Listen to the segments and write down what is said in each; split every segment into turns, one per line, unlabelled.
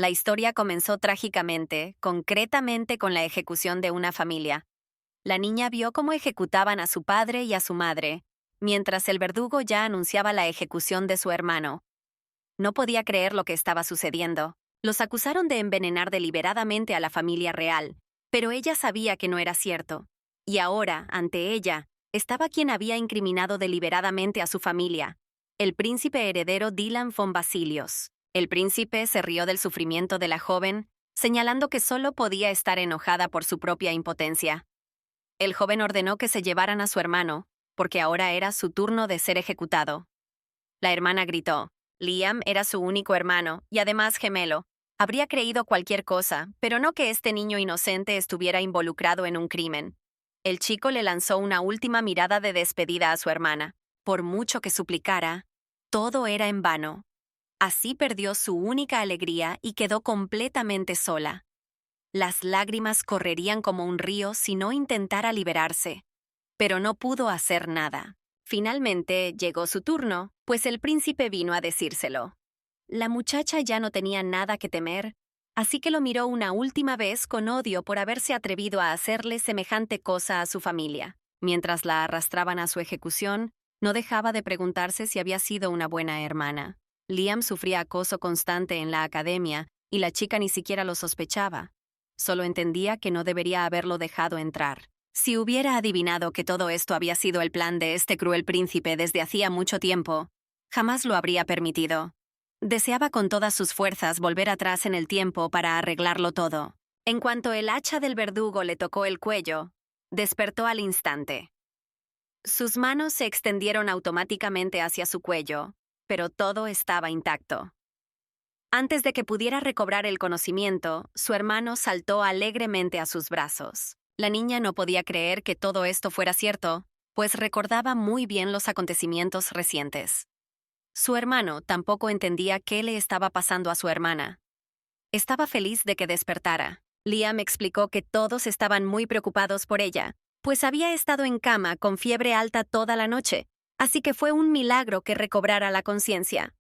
La historia comenzó trágicamente, concretamente con la ejecución de una familia. La niña vio cómo ejecutaban a su padre y a su madre, mientras el verdugo ya anunciaba la ejecución de su hermano. No podía creer lo que estaba sucediendo. Los acusaron de envenenar deliberadamente a la familia real, pero ella sabía que no era cierto. Y ahora, ante ella, estaba quien había incriminado deliberadamente a su familia, el príncipe heredero Dylan von Basilios. El príncipe se rió del sufrimiento de la joven, señalando que solo podía estar enojada por su propia impotencia. El joven ordenó que se llevaran a su hermano, porque ahora era su turno de ser ejecutado. La hermana gritó. Liam era su único hermano, y además gemelo. Habría creído cualquier cosa, pero no que este niño inocente estuviera involucrado en un crimen. El chico le lanzó una última mirada de despedida a su hermana. Por mucho que suplicara, todo era en vano. Así perdió su única alegría y quedó completamente sola. Las lágrimas correrían como un río si no intentara liberarse. Pero no pudo hacer nada. Finalmente llegó su turno, pues el príncipe vino a decírselo. La muchacha ya no tenía nada que temer, así que lo miró una última vez con odio por haberse atrevido a hacerle semejante cosa a su familia. Mientras la arrastraban a su ejecución, no dejaba de preguntarse si había sido una buena hermana. Liam sufría acoso constante en la academia y la chica ni siquiera lo sospechaba. Solo entendía que no debería haberlo dejado entrar. Si hubiera adivinado que todo esto había sido el plan de este cruel príncipe desde hacía mucho tiempo, jamás lo habría permitido. Deseaba con todas sus fuerzas volver atrás en el tiempo para arreglarlo todo. En cuanto el hacha del verdugo le tocó el cuello, despertó al instante. Sus manos se extendieron automáticamente hacia su cuello, pero todo estaba intacto. Antes de que pudiera recobrar el conocimiento, su hermano saltó alegremente a sus brazos. La niña no podía creer que todo esto fuera cierto, pues recordaba muy bien los acontecimientos recientes. Su hermano tampoco entendía qué le estaba pasando a su hermana. Estaba feliz de que despertara. Liam explicó que todos estaban muy preocupados por ella, pues había estado en cama con fiebre alta toda la noche, así que fue un milagro que recobrara la conciencia.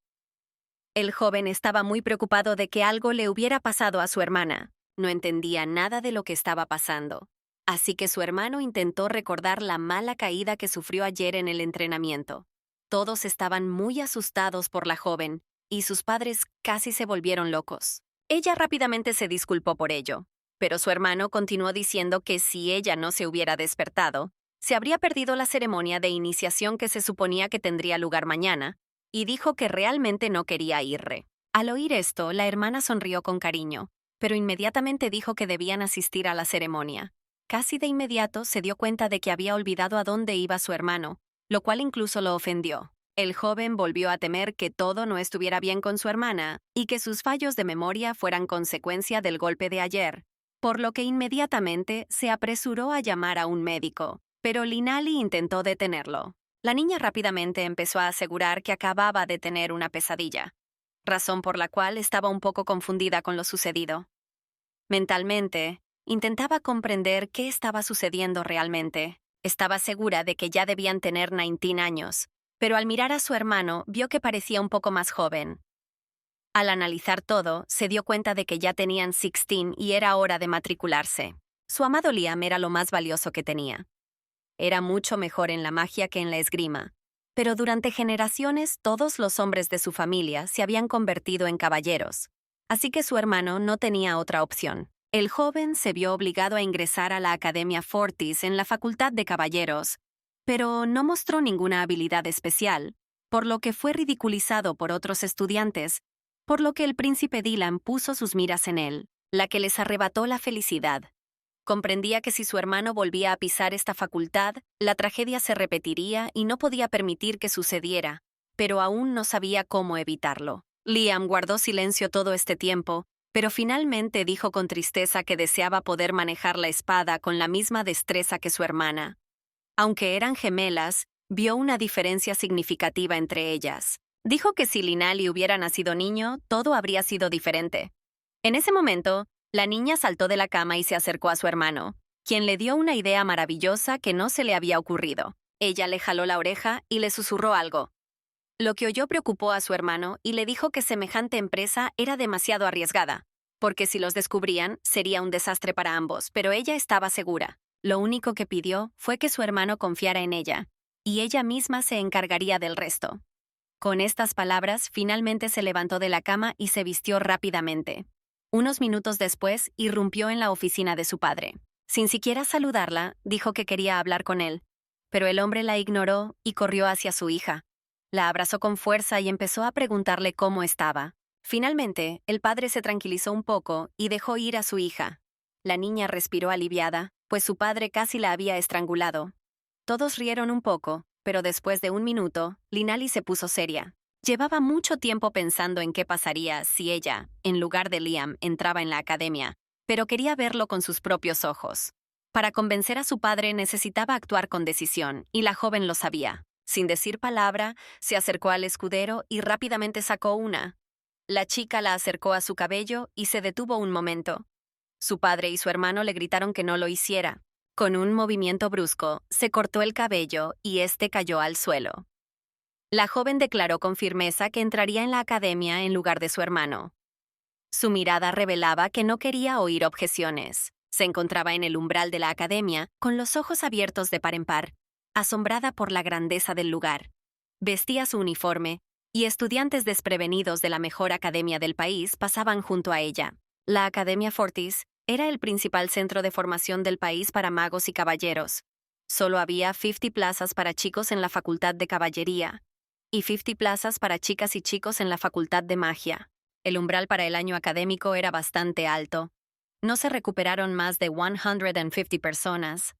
El joven estaba muy preocupado de que algo le hubiera pasado a su hermana. No entendía nada de lo que estaba pasando. Así que su hermano intentó recordar la mala caída que sufrió ayer en el entrenamiento. Todos estaban muy asustados por la joven, y sus padres casi se volvieron locos. Ella rápidamente se disculpó por ello, pero su hermano continuó diciendo que si ella no se hubiera despertado, se habría perdido la ceremonia de iniciación que se suponía que tendría lugar mañana, y dijo que realmente no quería irre. Al oír esto, la hermana sonrió con cariño, pero inmediatamente dijo que debían asistir a la ceremonia. Casi de inmediato se dio cuenta de que había olvidado a dónde iba su hermano, lo cual incluso lo ofendió. El joven volvió a temer que todo no estuviera bien con su hermana y que sus fallos de memoria fueran consecuencia del golpe de ayer, por lo que inmediatamente se apresuró a llamar a un médico, pero Linali intentó detenerlo. La niña rápidamente empezó a asegurar que acababa de tener una pesadilla, razón por la cual estaba un poco confundida con lo sucedido. Mentalmente, intentaba comprender qué estaba sucediendo realmente. Estaba segura de que ya debían tener 19 años, pero al mirar a su hermano vio que parecía un poco más joven. Al analizar todo, se dio cuenta de que ya tenían 16 y era hora de matricularse. Su amado Liam era lo más valioso que tenía. Era mucho mejor en la magia que en la esgrima, pero durante generaciones todos los hombres de su familia se habían convertido en caballeros, así que su hermano no tenía otra opción. El joven se vio obligado a ingresar a la Academia Fortis en la Facultad de Caballeros, pero no mostró ninguna habilidad especial, por lo que fue ridiculizado por otros estudiantes, por lo que el príncipe Dylan puso sus miras en él, la que les arrebató la felicidad. Comprendía que si su hermano volvía a pisar esta facultad, la tragedia se repetiría y no podía permitir que sucediera, pero aún no sabía cómo evitarlo. Liam guardó silencio todo este tiempo, pero finalmente dijo con tristeza que deseaba poder manejar la espada con la misma destreza que su hermana. Aunque eran gemelas, vio una diferencia significativa entre ellas. Dijo que si Linali hubiera nacido niño, todo habría sido diferente. En ese momento, la niña saltó de la cama y se acercó a su hermano, quien le dio una idea maravillosa que no se le había ocurrido. Ella le jaló la oreja y le susurró algo. Lo que oyó preocupó a su hermano y le dijo que semejante empresa era demasiado arriesgada. porque si los descubrían, sería un desastre para ambos, pero ella estaba segura. Lo único que pidió fue que su hermano confiara en ella, y ella misma se encargaría del resto. Con estas palabras, finalmente se levantó de la cama y se vistió rápidamente. Unos minutos después, irrumpió en la oficina de su padre. Sin siquiera saludarla, dijo que quería hablar con él, pero el hombre la ignoró y corrió hacia su hija. La abrazó con fuerza y empezó a preguntarle cómo estaba. Finalmente, el padre se tranquilizó un poco y dejó ir a su hija. La niña respiró aliviada, pues su padre casi la había estrangulado. Todos rieron un poco, pero después de un minuto, Linali se puso seria. Llevaba mucho tiempo pensando en qué pasaría si ella, en lugar de Liam, entraba en la academia, pero quería verlo con sus propios ojos. Para convencer a su padre necesitaba actuar con decisión, y la joven lo sabía. Sin decir palabra, se acercó al escudero y rápidamente sacó una. La chica la acercó a su cabello y se detuvo un momento. Su padre y su hermano le gritaron que no lo hiciera. Con un movimiento brusco, se cortó el cabello y este cayó al suelo. La joven declaró con firmeza que entraría en la academia en lugar de su hermano. Su mirada revelaba que no quería oír objeciones. Se encontraba en el umbral de la academia, con los ojos abiertos de par en par, asombrada por la grandeza del lugar. Vestía su uniforme, y estudiantes desprevenidos de la mejor academia del país pasaban junto a ella. La Academia Fortis era el principal centro de formación del país para magos y caballeros. Solo había 50 plazas para chicos en la Facultad de Caballería y 50 plazas para chicas y chicos en la Facultad de Magia. El umbral para el año académico era bastante alto. No se recuperaron más de 150 personas.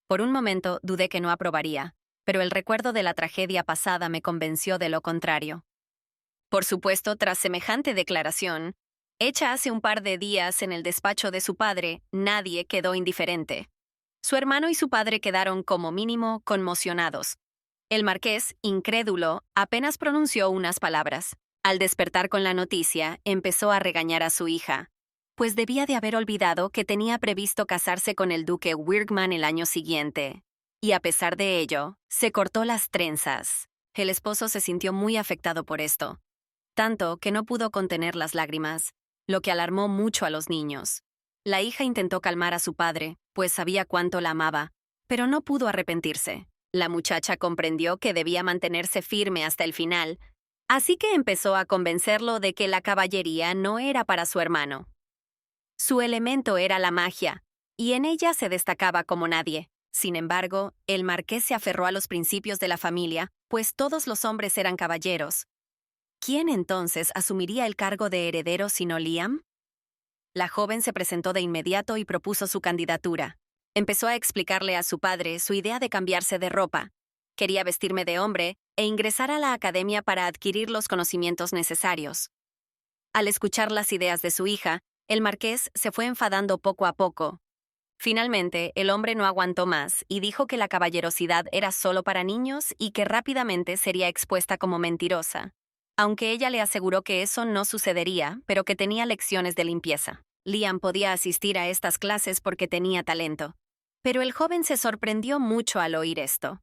Por un momento dudé que no aprobaría, pero el recuerdo de la tragedia pasada me convenció de lo contrario. Por supuesto, tras semejante declaración, hecha hace un par de días en el despacho de su padre, nadie quedó indiferente. Su hermano y su padre quedaron como mínimo conmocionados. El marqués, incrédulo, apenas pronunció unas palabras. Al despertar con la noticia, empezó a regañar a su hija, pues debía de haber olvidado que tenía previsto casarse con el duque Wirgman el año siguiente. Y a pesar de ello, se cortó las trenzas. El esposo se sintió muy afectado por esto, tanto que no pudo contener las lágrimas, lo que alarmó mucho a los niños. La hija intentó calmar a su padre, pues sabía cuánto la amaba, pero no pudo arrepentirse. La muchacha comprendió que debía mantenerse firme hasta el final, así que empezó a convencerlo de que la caballería no era para su hermano. Su elemento era la magia, y en ella se destacaba como nadie. Sin embargo, el marqués se aferró a los principios de la familia, pues todos los hombres eran caballeros. ¿Quién entonces asumiría el cargo de heredero sino Liam? La joven se presentó de inmediato y propuso su candidatura. Empezó a explicarle a su padre su idea de cambiarse de ropa. Quería vestirme de hombre e ingresar a la academia para adquirir los conocimientos necesarios. Al escuchar las ideas de su hija, el marqués se fue enfadando poco a poco. Finalmente, el hombre no aguantó más y dijo que la caballerosidad era solo para niños y que rápidamente sería expuesta como mentirosa. Aunque ella le aseguró que eso no sucedería, pero que tenía lecciones de limpieza. Liam podía asistir a estas clases porque tenía talento. Pero el joven se sorprendió mucho al oír esto.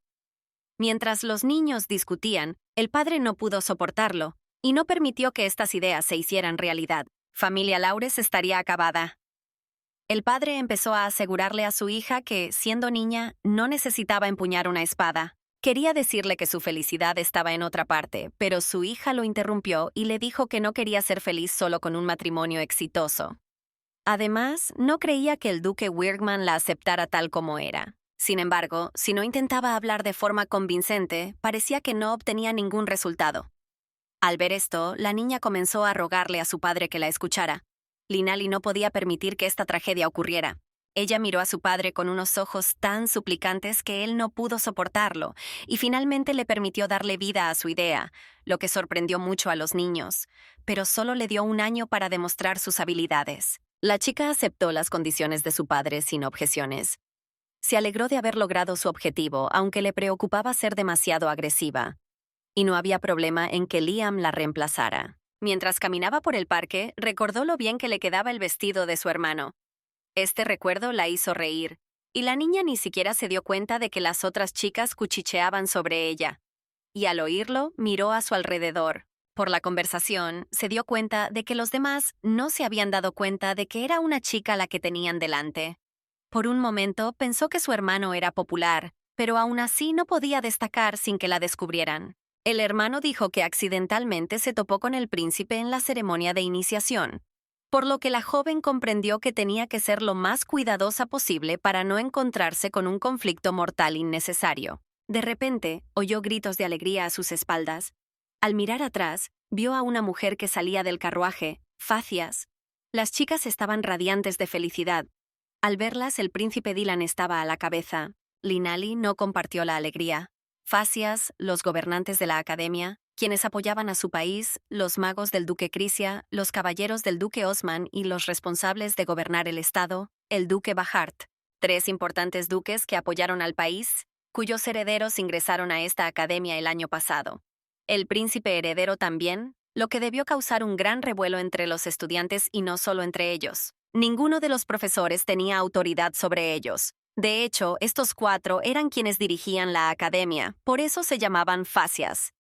Mientras los niños discutían, el padre no pudo soportarlo y no permitió que estas ideas se hicieran realidad. Familia Laures estaría acabada. El padre empezó a asegurarle a su hija que, siendo niña, no necesitaba empuñar una espada. Quería decirle que su felicidad estaba en otra parte, pero su hija lo interrumpió y le dijo que no quería ser feliz solo con un matrimonio exitoso. Además, no creía que el duque Wirgman la aceptara tal como era. Sin embargo, si no intentaba hablar de forma convincente, parecía que no obtenía ningún resultado. Al ver esto, la niña comenzó a rogarle a su padre que la escuchara. Linali no podía permitir que esta tragedia ocurriera. Ella miró a su padre con unos ojos tan suplicantes que él no pudo soportarlo, y finalmente le permitió darle vida a su idea, lo que sorprendió mucho a los niños, pero solo le dio un año para demostrar sus habilidades. La chica aceptó las condiciones de su padre sin objeciones. Se alegró de haber logrado su objetivo, aunque le preocupaba ser demasiado agresiva. Y no había problema en que Liam la reemplazara. Mientras caminaba por el parque, recordó lo bien que le quedaba el vestido de su hermano. Este recuerdo la hizo reír, y la niña ni siquiera se dio cuenta de que las otras chicas cuchicheaban sobre ella. Y al oírlo, miró a su alrededor. Por la conversación, se dio cuenta de que los demás no se habían dado cuenta de que era una chica la que tenían delante. Por un momento pensó que su hermano era popular, pero aún así no podía destacar sin que la descubrieran. El hermano dijo que accidentalmente se topó con el príncipe en la ceremonia de iniciación, por lo que la joven comprendió que tenía que ser lo más cuidadosa posible para no encontrarse con un conflicto mortal innecesario. De repente, oyó gritos de alegría a sus espaldas. Al mirar atrás, vio a una mujer que salía del carruaje, Facias. Las chicas estaban radiantes de felicidad. Al verlas, el príncipe Dylan estaba a la cabeza. Linali no compartió la alegría. Facias, los gobernantes de la academia, quienes apoyaban a su país, los magos del duque Crisia, los caballeros del duque Osman y los responsables de gobernar el estado, el duque Bahart, 3 importantes duques que apoyaron al país, cuyos herederos ingresaron a esta academia el año pasado. El príncipe heredero también, lo que debió causar un gran revuelo entre los estudiantes y no solo entre ellos. Ninguno de los profesores tenía autoridad sobre ellos. De hecho, estos 4 eran quienes dirigían la academia, por eso se llamaban Facias.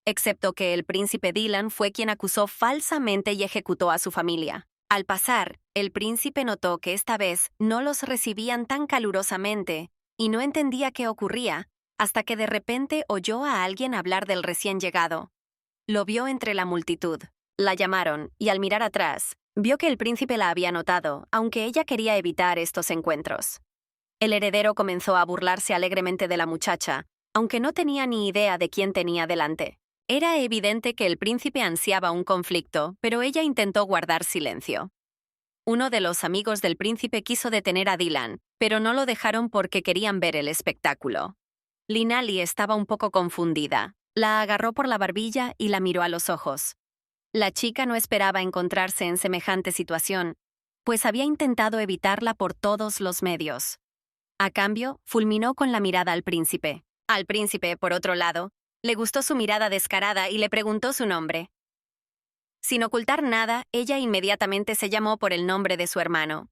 Excepto que el príncipe Dylan fue quien acusó falsamente y ejecutó a su familia. Al pasar, el príncipe notó que esta vez no los recibían tan calurosamente y no entendía qué ocurría, hasta que de repente oyó a alguien hablar del recién llegado. Lo vio entre la multitud. La llamaron y al mirar atrás, vio que el príncipe la había notado, aunque ella quería evitar estos encuentros. El heredero comenzó a burlarse alegremente de la muchacha, aunque no tenía ni idea de quién tenía delante. Era evidente que el príncipe ansiaba un conflicto, pero ella intentó guardar silencio. Uno de los amigos del príncipe quiso detener a Dylan, pero no lo dejaron porque querían ver el espectáculo. Linali estaba un poco confundida. La agarró por la barbilla y la miró a los ojos. La chica no esperaba encontrarse en semejante situación, pues había intentado evitarla por todos los medios. A cambio, fulminó con la mirada al príncipe. Al príncipe, por otro lado, le gustó su mirada descarada y le preguntó su nombre. Sin ocultar nada, ella inmediatamente se llamó por el nombre de su hermano.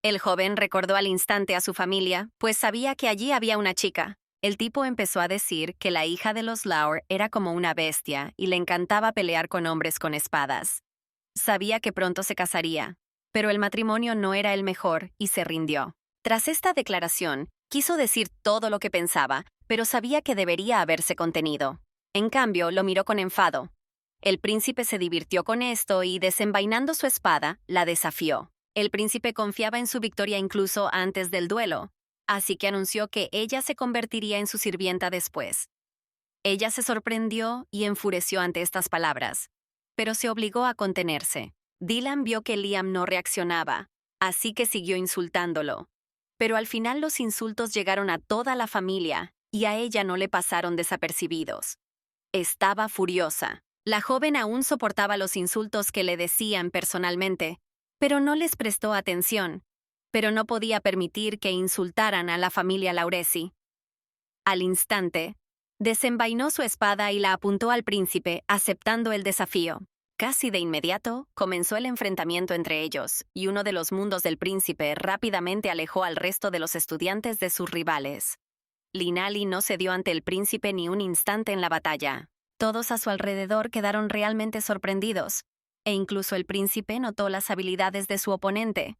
El joven recordó al instante a su familia, pues sabía que allí había una chica. El tipo empezó a decir que la hija de los Laur era como una bestia y le encantaba pelear con hombres con espadas. Sabía que pronto se casaría, pero el matrimonio no era el mejor y se rindió. Tras esta declaración, quiso decir todo lo que pensaba, pero sabía que debería haberse contenido. En cambio, lo miró con enfado. El príncipe se divirtió con esto y, desenvainando su espada, la desafió. El príncipe confiaba en su victoria incluso antes del duelo, así que anunció que ella se convertiría en su sirvienta después. Ella se sorprendió y enfureció ante estas palabras, pero se obligó a contenerse. Dylan vio que Liam no reaccionaba, así que siguió insultándolo. Pero al final los insultos llegaron a toda la familia y a ella no le pasaron desapercibidos. Estaba furiosa. La joven aún soportaba los insultos que le decían personalmente, pero no les prestó atención. Pero no podía permitir que insultaran a la familia Lauresi. Al instante, desenvainó su espada y la apuntó al príncipe, aceptando el desafío. Casi de inmediato, comenzó el enfrentamiento entre ellos, y uno de los mundos del príncipe rápidamente alejó al resto de los estudiantes de sus rivales. Linali no cedió ante el príncipe ni un instante en la batalla. Todos a su alrededor quedaron realmente sorprendidos, e incluso el príncipe notó las habilidades de su oponente.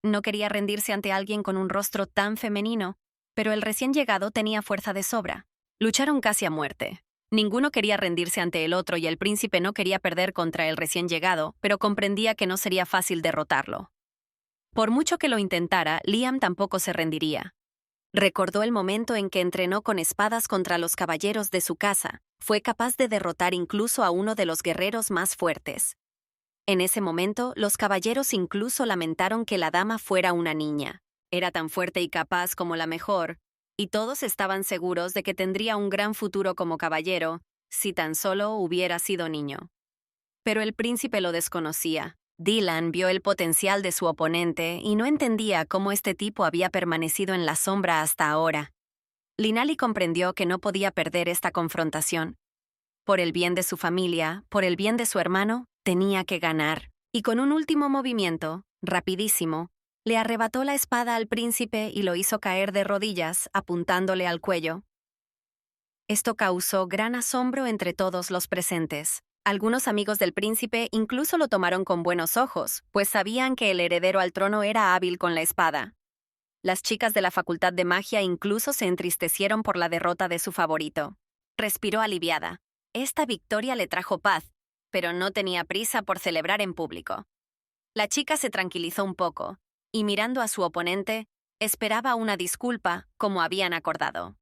No quería rendirse ante alguien con un rostro tan femenino, pero el recién llegado tenía fuerza de sobra. Lucharon casi a muerte. Ninguno quería rendirse ante el otro y el príncipe no quería perder contra el recién llegado, pero comprendía que no sería fácil derrotarlo. Por mucho que lo intentara, Liam tampoco se rendiría. Recordó el momento en que entrenó con espadas contra los caballeros de su casa. Fue capaz de derrotar incluso a uno de los guerreros más fuertes. En ese momento, los caballeros incluso lamentaron que la dama fuera una niña. Era tan fuerte y capaz como la mejor, y todos estaban seguros de que tendría un gran futuro como caballero, si tan solo hubiera sido niño. Pero el príncipe lo desconocía. Dylan vio el potencial de su oponente y no entendía cómo este tipo había permanecido en la sombra hasta ahora. Linali comprendió que no podía perder esta confrontación. Por el bien de su familia, por el bien de su hermano, tenía que ganar. Y con un último movimiento, rapidísimo, le arrebató la espada al príncipe y lo hizo caer de rodillas, apuntándole al cuello. Esto causó gran asombro entre todos los presentes. Algunos amigos del príncipe incluso lo tomaron con buenos ojos, pues sabían que el heredero al trono era hábil con la espada. Las chicas de la Facultad de Magia incluso se entristecieron por la derrota de su favorito. Respiró aliviada. Esta victoria le trajo paz, pero no tenía prisa por celebrar en público. La chica se tranquilizó un poco, y mirando a su oponente, esperaba una disculpa, como habían acordado.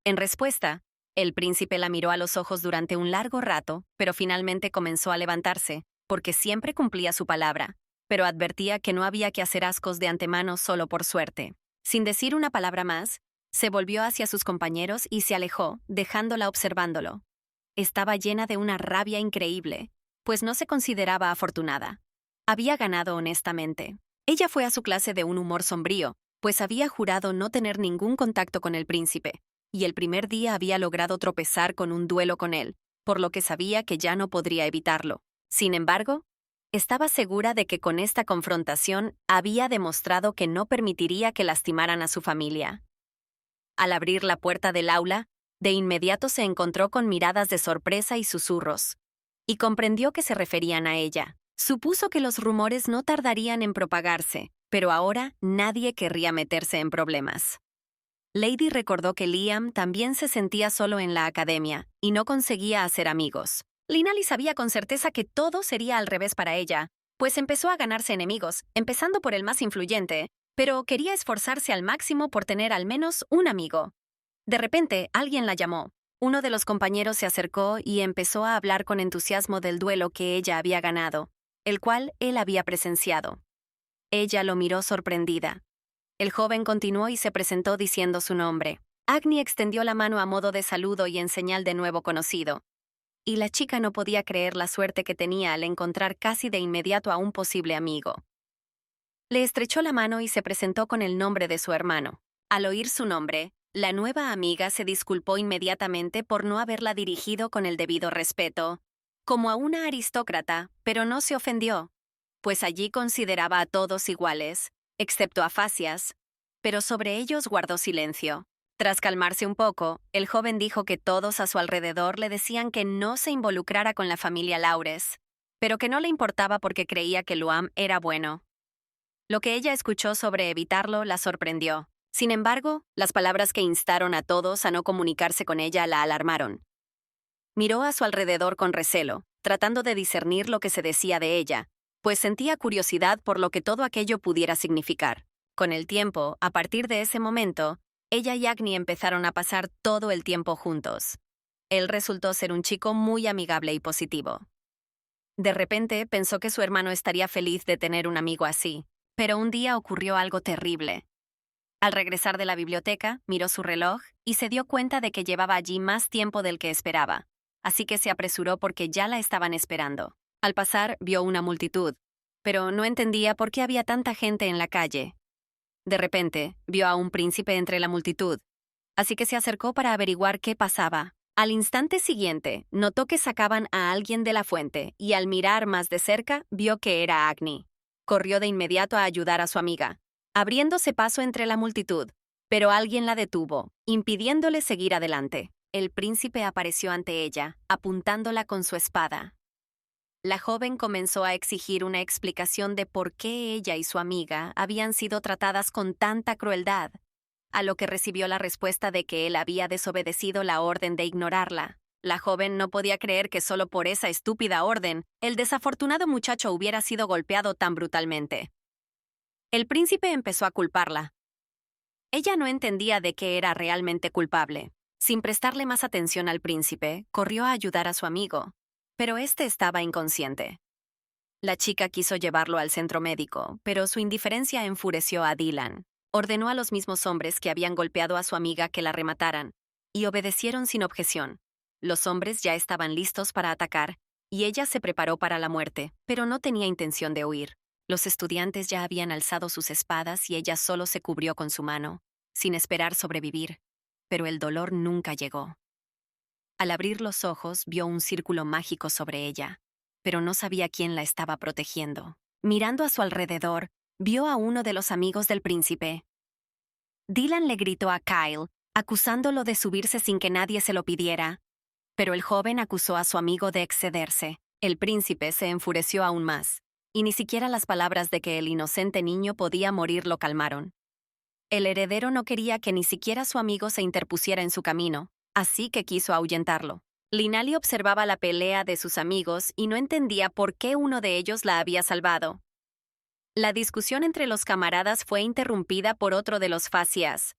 En respuesta, el príncipe la miró a los ojos durante un largo rato, pero finalmente comenzó a levantarse, porque siempre cumplía su palabra, pero advertía que no había que hacer ascos de antemano solo por suerte. Sin decir una palabra más, se volvió hacia sus compañeros y se alejó, dejándola observándolo. Estaba llena de una rabia increíble, pues no se consideraba afortunada. Había ganado honestamente. Ella fue a su clase de un humor sombrío, pues había jurado no tener ningún contacto con el príncipe, y el primer día había logrado tropezar con un duelo con él, por lo que sabía que ya no podría evitarlo. Sin embargo, estaba segura de que con esta confrontación había demostrado que no permitiría que lastimaran a su familia. Al abrir la puerta del aula, de inmediato se encontró con miradas de sorpresa y susurros, y comprendió que se referían a ella. Supuso que los rumores no tardarían en propagarse, pero ahora nadie querría meterse en problemas. Lady recordó que Liam también se sentía solo en la academia y no conseguía hacer amigos. Linali sabía con certeza que todo sería al revés para ella, pues empezó a ganarse enemigos, empezando por el más influyente, pero quería esforzarse al máximo por tener al menos un amigo. De repente, alguien la llamó. Uno de los compañeros se acercó y empezó a hablar con entusiasmo del duelo que ella había ganado, el cual él había presenciado. Ella lo miró sorprendida. El joven continuó y se presentó diciendo su nombre. Agni extendió la mano a modo de saludo y en señal de nuevo conocido. Y la chica no podía creer la suerte que tenía al encontrar casi de inmediato a un posible amigo. Le estrechó la mano y se presentó con el nombre de su hermano. Al oír su nombre, la nueva amiga se disculpó inmediatamente por no haberla dirigido con el debido respeto, como a una aristócrata, pero no se ofendió, pues allí consideraba a todos iguales, excepto a Fasias, pero sobre ellos guardó silencio. Tras calmarse un poco, el joven dijo que todos a su alrededor le decían que no se involucrara con la familia Laures, pero que no le importaba porque creía que Luam era bueno. Lo que ella escuchó sobre evitarlo la sorprendió. Sin embargo, las palabras que instaron a todos a no comunicarse con ella la alarmaron. Miró a su alrededor con recelo, tratando de discernir lo que se decía de ella, pues sentía curiosidad por lo que todo aquello pudiera significar. Con el tiempo, a partir de ese momento, ella y Agni empezaron a pasar todo el tiempo juntos. Él resultó ser un chico muy amigable y positivo. De repente pensó que su hermano estaría feliz de tener un amigo así, pero un día ocurrió algo terrible. Al regresar de la biblioteca, miró su reloj y se dio cuenta de que llevaba allí más tiempo del que esperaba, así que se apresuró porque ya la estaban esperando. Al pasar, vio una multitud, pero no entendía por qué había tanta gente en la calle. De repente, vio a un príncipe entre la multitud, así que se acercó para averiguar qué pasaba. Al instante siguiente, notó que sacaban a alguien de la fuente y al mirar más de cerca, vio que era Agni. Corrió de inmediato a ayudar a su amiga, abriéndose paso entre la multitud, pero alguien la detuvo, impidiéndole seguir adelante. El príncipe apareció ante ella, apuntándola con su espada. La joven comenzó a exigir una explicación de por qué ella y su amiga habían sido tratadas con tanta crueldad, a lo que recibió la respuesta de que él había desobedecido la orden de ignorarla. La joven no podía creer que solo por esa estúpida orden, el desafortunado muchacho hubiera sido golpeado tan brutalmente. El príncipe empezó a culparla. Ella no entendía de qué era realmente culpable. Sin prestarle más atención al príncipe, corrió a ayudar a su amigo, pero éste estaba inconsciente. La chica quiso llevarlo al centro médico, pero su indiferencia enfureció a Dylan. Ordenó a los mismos hombres que habían golpeado a su amiga que la remataran, y obedecieron sin objeción. Los hombres ya estaban listos para atacar, y ella se preparó para la muerte, pero no tenía intención de huir. Los estudiantes ya habían alzado sus espadas y ella solo se cubrió con su mano, sin esperar sobrevivir, pero el dolor nunca llegó. Al abrir los ojos, vio un círculo mágico sobre ella, pero no sabía quién la estaba protegiendo. Mirando a su alrededor, vio a uno de los amigos del príncipe. Dylan le gritó a Kyle, acusándolo de subirse sin que nadie se lo pidiera. Pero el joven acusó a su amigo de excederse. El príncipe se enfureció aún más, y ni siquiera las palabras de que el inocente niño podía morir lo calmaron. El heredero no quería que ni siquiera su amigo se interpusiera en su camino, así que quiso ahuyentarlo. Linali observaba la pelea de sus amigos y no entendía por qué uno de ellos la había salvado. La discusión entre los camaradas fue interrumpida por otro de los Facias.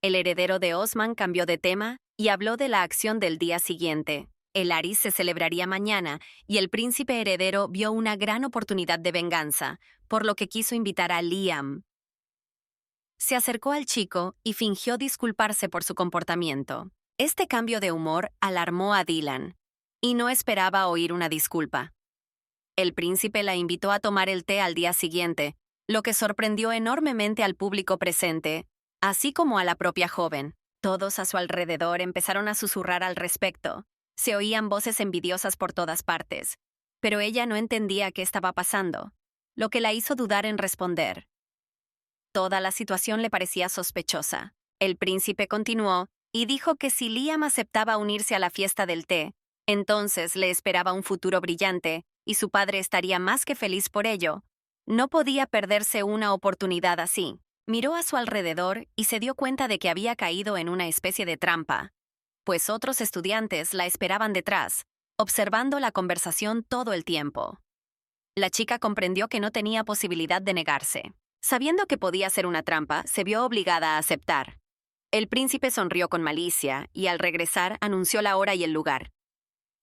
El heredero de Osman cambió de tema y habló de la acción del día siguiente. El Aris se celebraría mañana y el príncipe heredero vio una gran oportunidad de venganza, por lo que quiso invitar a Liam. Se acercó al chico y fingió disculparse por su comportamiento. Este cambio de humor alarmó a Dylan, y no esperaba oír una disculpa. El príncipe la invitó a tomar el té al día siguiente, lo que sorprendió enormemente al público presente, así como a la propia joven. Todos a su alrededor empezaron a susurrar al respecto. Se oían voces envidiosas por todas partes, pero ella no entendía qué estaba pasando, lo que la hizo dudar en responder. Toda la situación le parecía sospechosa. El príncipe continuó y dijo que si Liam aceptaba unirse a la fiesta del té, entonces le esperaba un futuro brillante y su padre estaría más que feliz por ello. No podía perderse una oportunidad así. Miró a su alrededor y se dio cuenta de que había caído en una especie de trampa, pues otros estudiantes la esperaban detrás, observando la conversación todo el tiempo. La chica comprendió que no tenía posibilidad de negarse. Sabiendo que podía ser una trampa, se vio obligada a aceptar. El príncipe sonrió con malicia y al regresar anunció la hora y el lugar.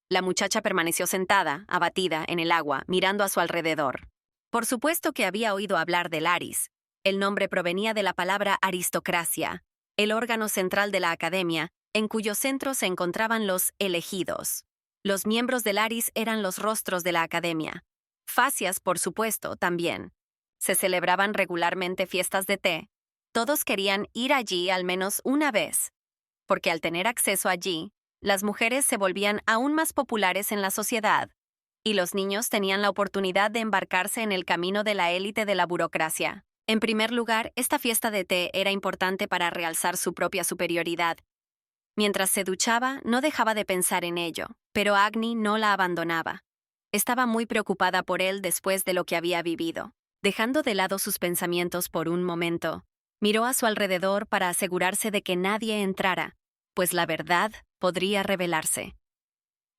La muchacha permaneció sentada, abatida, en el agua, mirando a su alrededor. Por supuesto que había oído hablar del Aris. El nombre provenía de la palabra aristocracia, el órgano central de la academia, en cuyo centro se encontraban los elegidos. Los miembros del Aris eran los rostros de la academia. Facias, por supuesto, también. Se celebraban regularmente fiestas de té. Todos querían ir allí al menos una vez, porque al tener acceso allí, las mujeres se volvían aún más populares en la sociedad, y los niños tenían la oportunidad de embarcarse en el camino de la élite de la burocracia. En primer lugar, esta fiesta de té era importante para realzar su propia superioridad. Mientras se duchaba, no dejaba de pensar en ello, pero Agni no la abandonaba. Estaba muy preocupada por él después de lo que había vivido. Dejando de lado sus pensamientos por un momento, miró a su alrededor para asegurarse de que nadie entrara, pues la verdad podría revelarse.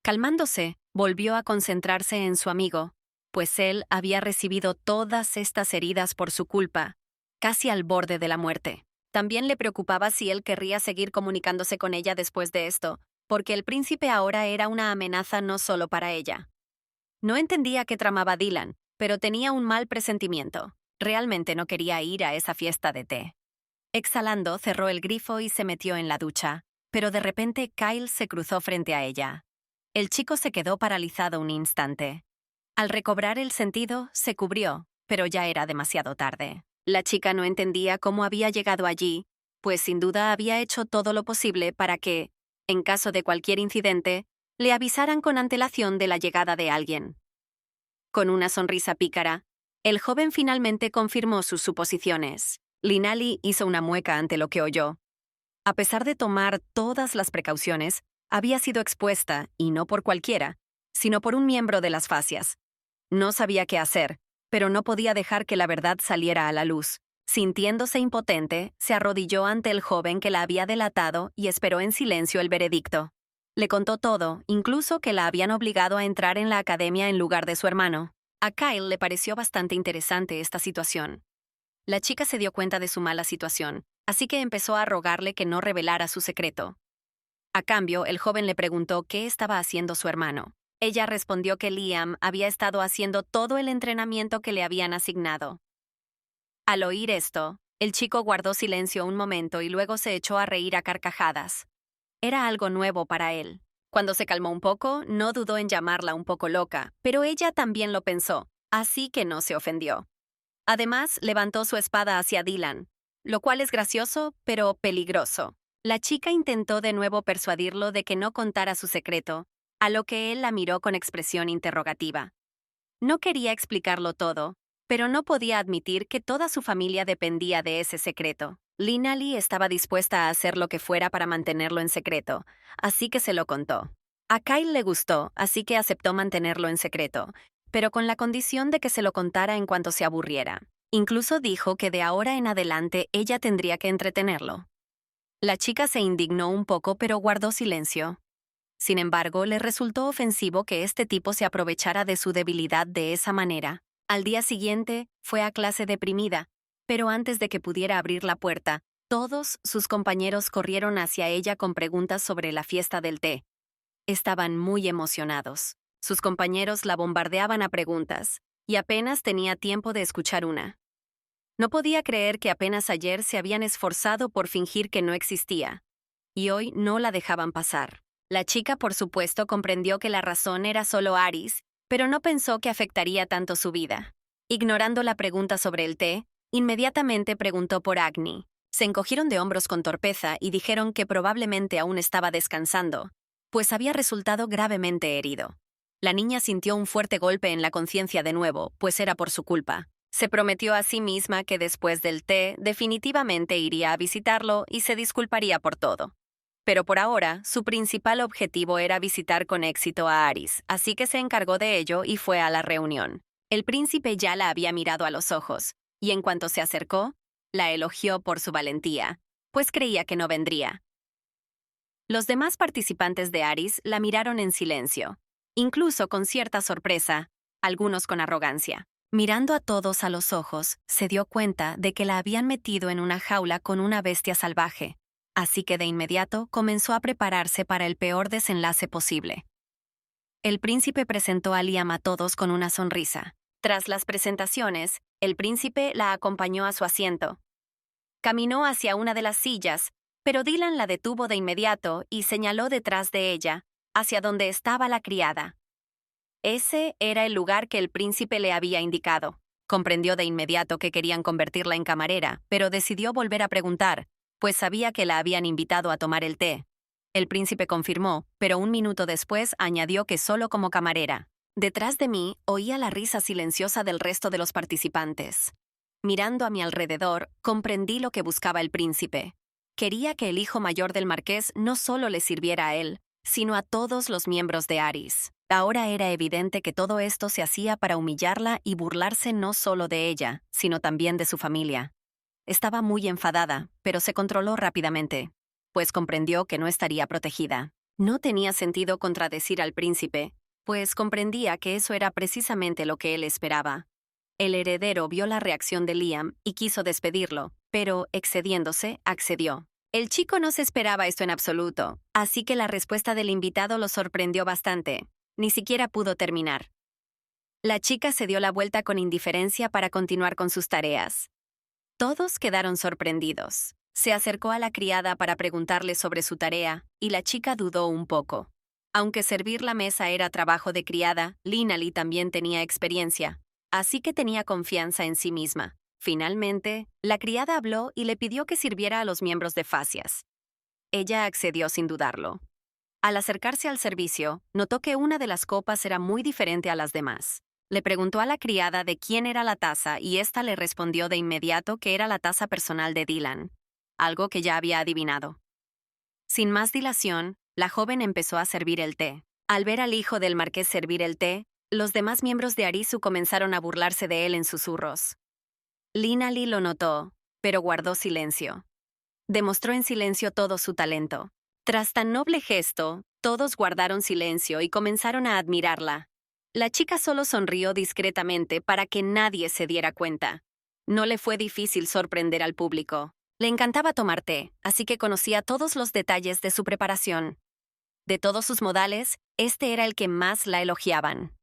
Calmándose, volvió a concentrarse en su amigo, pues él había recibido todas estas heridas por su culpa, casi al borde de la muerte. También le preocupaba si él querría seguir comunicándose con ella después de esto, porque el príncipe ahora era una amenaza no solo para ella. No entendía qué tramaba Dylan, pero tenía un mal presentimiento. Realmente no quería ir a esa fiesta de té. Exhalando, cerró el grifo y se metió en la ducha, pero de repente Kyle se cruzó frente a ella. El chico se quedó paralizado un instante. Al recobrar el sentido, se cubrió, pero ya era demasiado tarde. La chica no entendía cómo había llegado allí, pues sin duda había hecho todo lo posible para que, en caso de cualquier incidente, le avisaran con antelación de la llegada de alguien. Con una sonrisa pícara, el joven finalmente confirmó sus suposiciones. Linali hizo una mueca ante lo que oyó. A pesar de tomar todas las precauciones, había sido expuesta, y no por cualquiera, sino por un miembro de las Facias. No sabía qué hacer, pero no podía dejar que la verdad saliera a la luz. Sintiéndose impotente, se arrodilló ante el joven que la había delatado y esperó en silencio el veredicto. Le contó todo, incluso que la habían obligado a entrar en la academia en lugar de su hermano. A Kyle le pareció bastante interesante esta situación. La chica se dio cuenta de su mala situación, así que empezó a rogarle que no revelara su secreto. A cambio, el joven le preguntó qué estaba haciendo su hermano. Ella respondió que Liam había estado haciendo todo el entrenamiento que le habían asignado. Al oír esto, el chico guardó silencio un momento y luego se echó a reír a carcajadas. Era algo nuevo para él. Cuando se calmó un poco, no dudó en llamarla un poco loca, pero ella también lo pensó, así que no se ofendió. Además, levantó su espada hacia Dylan, lo cual es gracioso, pero peligroso. La chica intentó de nuevo persuadirlo de que no contara su secreto, a lo que él la miró con expresión interrogativa. No quería explicarlo todo, pero no podía admitir que toda su familia dependía de ese secreto. Linali estaba dispuesta a hacer lo que fuera para mantenerlo en secreto, así que se lo contó. A Kyle le gustó, así que aceptó mantenerlo en secreto, pero con la condición de que se lo contara en cuanto se aburriera. Incluso dijo que de ahora en adelante ella tendría que entretenerlo. La chica se indignó un poco, pero guardó silencio. Sin embargo, le resultó ofensivo que este tipo se aprovechara de su debilidad de esa manera. Al día siguiente, fue a clase deprimida, pero antes de que pudiera abrir la puerta, todos sus compañeros corrieron hacia ella con preguntas sobre la fiesta del té. Estaban muy emocionados. Sus compañeros la bombardeaban a preguntas, y apenas tenía tiempo de escuchar una. No podía creer que apenas ayer se habían esforzado por fingir que no existía, y hoy no la dejaban pasar. La chica, por supuesto, comprendió que la razón era solo Aris, pero no pensó que afectaría tanto su vida. Ignorando la pregunta sobre el té, inmediatamente preguntó por Agni. Se encogieron de hombros con torpeza y dijeron que probablemente aún estaba descansando, pues había resultado gravemente herido. La niña sintió un fuerte golpe en la conciencia de nuevo, pues era por su culpa. Se prometió a sí misma que después del té definitivamente iría a visitarlo y se disculparía por todo. Pero por ahora, su principal objetivo era visitar con éxito a Aris, así que se encargó de ello y fue a la reunión. El príncipe ya la había mirado a los ojos, y en cuanto se acercó, la elogió por su valentía, pues creía que no vendría. Los demás participantes de Aris la miraron en silencio, incluso con cierta sorpresa, algunos con arrogancia. Mirando a todos a los ojos, se dio cuenta de que la habían metido en una jaula con una bestia salvaje, así que de inmediato comenzó a prepararse para el peor desenlace posible. El príncipe presentó a Liam a todos con una sonrisa. Tras las presentaciones, el príncipe la acompañó a su asiento. Caminó hacia una de las sillas, pero Dylan la detuvo de inmediato y señaló detrás de ella, hacia donde estaba la criada. Ese era el lugar que el príncipe le había indicado. Comprendió de inmediato que querían convertirla en camarera, pero decidió volver a preguntar, pues sabía que la habían invitado a tomar el té. El príncipe confirmó, pero un minuto después añadió que solo como camarera. Detrás de mí oía la risa silenciosa del resto de los participantes. Mirando a mi alrededor, comprendí lo que buscaba el príncipe. Quería que el hijo mayor del marqués no solo le sirviera a él, sino a todos los miembros de Aris. Ahora era evidente que todo esto se hacía para humillarla y burlarse no solo de ella, sino también de su familia. Estaba muy enfadada, pero se controló rápidamente, pues comprendió que no estaría protegida. No tenía sentido contradecir al príncipe, pues comprendía que eso era precisamente lo que él esperaba. El heredero vio la reacción de Liam y quiso despedirlo, pero, excediéndose, accedió. El chico no se esperaba esto en absoluto, así que la respuesta del invitado lo sorprendió bastante. Ni siquiera pudo terminar. La chica se dio la vuelta con indiferencia para continuar con sus tareas. Todos quedaron sorprendidos. Se acercó a la criada para preguntarle sobre su tarea, y la chica dudó un poco. Aunque servir la mesa era trabajo de criada, Linali también tenía experiencia, así que tenía confianza en sí misma. Finalmente, la criada habló y le pidió que sirviera a los miembros de Facias. Ella accedió sin dudarlo. Al acercarse al servicio, notó que una de las copas era muy diferente a las demás. Le preguntó a la criada de quién era la taza y ésta le respondió de inmediato que era la taza personal de Dylan, algo que ya había adivinado. Sin más dilación, la joven empezó a servir el té. Al ver al hijo del marqués servir el té, los demás miembros de Arisu comenzaron a burlarse de él en susurros. Linali lo notó, pero guardó silencio. Demostró en silencio todo su talento. Tras tan noble gesto, todos guardaron silencio y comenzaron a admirarla. La chica solo sonrió discretamente para que nadie se diera cuenta. No le fue difícil sorprender al público. Le encantaba tomar té, así que conocía todos los detalles de su preparación. De todos sus modales, este era el que más la elogiaban.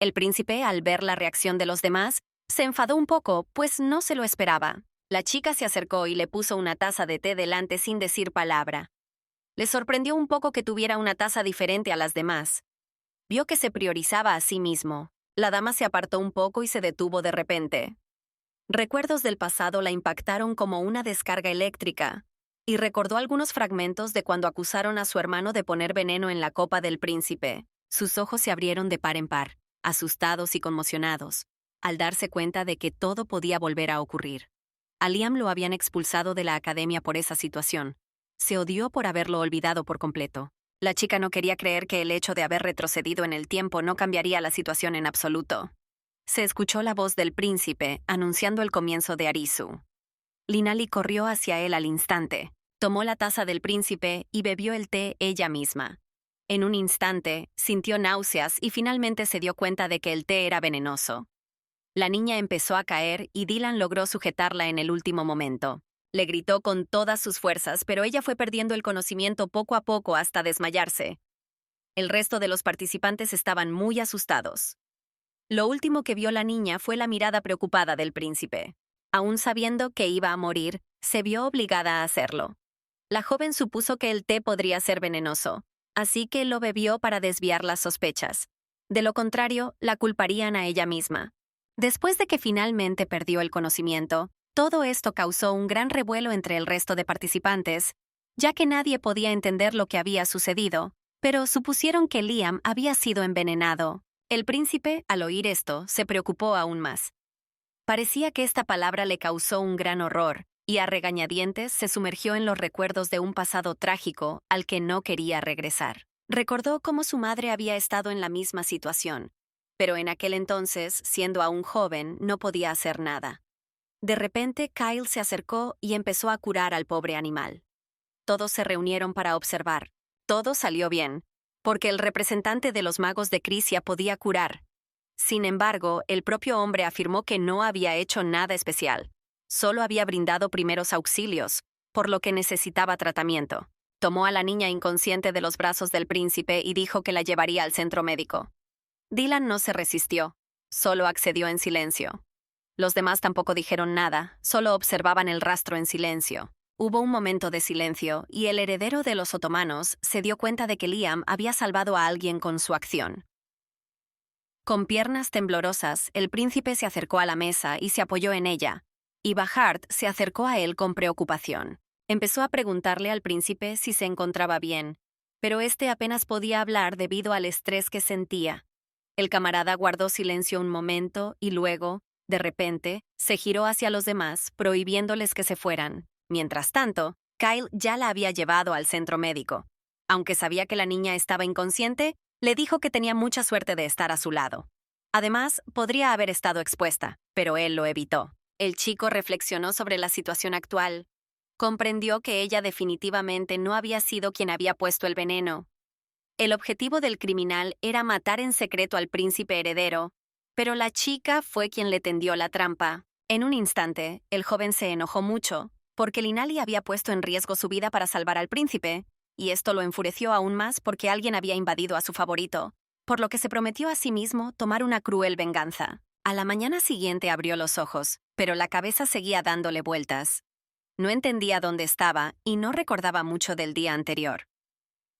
El príncipe, al ver la reacción de los demás, se enfadó un poco, pues no se lo esperaba. La chica se acercó y le puso una taza de té delante sin decir palabra. Le sorprendió un poco que tuviera una taza diferente a las demás. Vio que se priorizaba a sí mismo. La dama se apartó un poco y se detuvo de repente. Recuerdos del pasado la impactaron como una descarga eléctrica, y recordó algunos fragmentos de cuando acusaron a su hermano de poner veneno en la copa del príncipe. Sus ojos se abrieron de par en par, asustados y conmocionados, al darse cuenta de que todo podía volver a ocurrir. A Liam lo habían expulsado de la academia por esa situación. Se odió por haberlo olvidado por completo. La chica no quería creer que el hecho de haber retrocedido en el tiempo no cambiaría la situación en absoluto. Se escuchó la voz del príncipe anunciando el comienzo de Arisu. Linali corrió hacia él al instante, tomó la taza del príncipe y bebió el té ella misma. En un instante, sintió náuseas y finalmente se dio cuenta de que el té era venenoso. La niña empezó a caer y Dylan logró sujetarla en el último momento. Le gritó con todas sus fuerzas, pero ella fue perdiendo el conocimiento poco a poco hasta desmayarse. El resto de los participantes estaban muy asustados. Lo último que vio la niña fue la mirada preocupada del príncipe. Aún sabiendo que iba a morir, se vio obligada a hacerlo. La joven supuso que el té podría ser venenoso, así que lo bebió para desviar las sospechas. De lo contrario, la culparían a ella misma. Después de que finalmente perdió el conocimiento, todo esto causó un gran revuelo entre el resto de participantes, ya que nadie podía entender lo que había sucedido, pero supusieron que Liam había sido envenenado. El príncipe, al oír esto, se preocupó aún más. Parecía que esta palabra le causó un gran horror, y a regañadientes se sumergió en los recuerdos de un pasado trágico al que no quería regresar. Recordó cómo su madre había estado en la misma situación, pero en aquel entonces, siendo aún joven, no podía hacer nada. De repente, Kyle se acercó y empezó a curar al pobre animal. Todos se reunieron para observar. Todo salió bien, porque el representante de los magos de Crisia podía curar. Sin embargo, el propio hombre afirmó que no había hecho nada especial. Solo había brindado primeros auxilios, por lo que necesitaba tratamiento. Tomó a la niña inconsciente de los brazos del príncipe y dijo que la llevaría al centro médico. Dylan no se resistió, solo accedió en silencio. Los demás tampoco dijeron nada, solo observaban el rastro en silencio. Hubo un momento de silencio y el heredero de los otomanos se dio cuenta de que Liam había salvado a alguien con su acción. Con piernas temblorosas, el príncipe se acercó a la mesa y se apoyó en ella, y Bahart se acercó a él con preocupación. Empezó a preguntarle al príncipe si se encontraba bien, pero éste apenas podía hablar debido al estrés que sentía. El camarada guardó silencio un momento y luego, de repente, se giró hacia los demás, prohibiéndoles que se fueran. Mientras tanto, Kyle ya la había llevado al centro médico. Aunque sabía que la niña estaba inconsciente, le dijo que tenía mucha suerte de estar a su lado. Además, podría haber estado expuesta, pero él lo evitó. El chico reflexionó sobre la situación actual. Comprendió que ella definitivamente no había sido quien había puesto el veneno. El objetivo del criminal era matar en secreto al príncipe heredero, pero la chica fue quien le tendió la trampa. En un instante, el joven se enojó mucho, porque Linali había puesto en riesgo su vida para salvar al príncipe, y esto lo enfureció aún más porque alguien había invadido a su favorito, por lo que se prometió a sí mismo tomar una cruel venganza. A la mañana siguiente abrió los ojos, pero la cabeza seguía dándole vueltas. No entendía dónde estaba y no recordaba mucho del día anterior.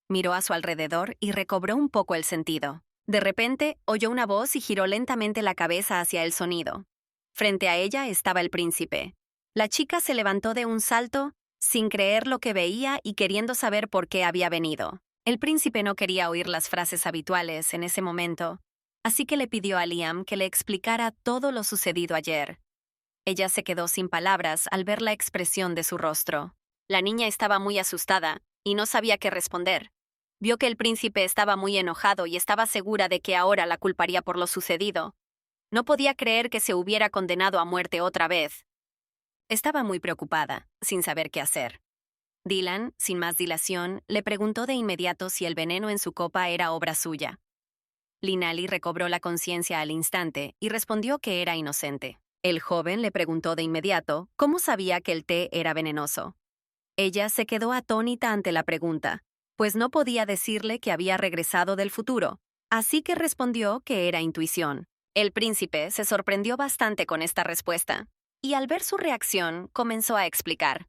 Miró a su alrededor y recobró un poco el sentido. De repente, oyó una voz y giró lentamente la cabeza hacia el sonido. Frente a ella estaba el príncipe. La chica se levantó de un salto, sin creer lo que veía y queriendo saber por qué había venido. El príncipe no quería oír las frases habituales en ese momento, así que le pidió a Liam que le explicara todo lo sucedido ayer. Ella se quedó sin palabras al ver la expresión de su rostro. La niña estaba muy asustada y no sabía qué responder. Vio que el príncipe estaba muy enojado y estaba segura de que ahora la culparía por lo sucedido. No podía creer que se hubiera condenado a muerte otra vez. Estaba muy preocupada, sin saber qué hacer. Dylan, sin más dilación, le preguntó de inmediato si el veneno en su copa era obra suya. Linali recobró la conciencia al instante y respondió que era inocente. El joven le preguntó de inmediato cómo sabía que el té era venenoso. Ella se quedó atónita ante la pregunta, pues no podía decirle que había regresado del futuro, así que respondió que era intuición. El príncipe se sorprendió bastante con esta respuesta, y al ver su reacción comenzó a explicar.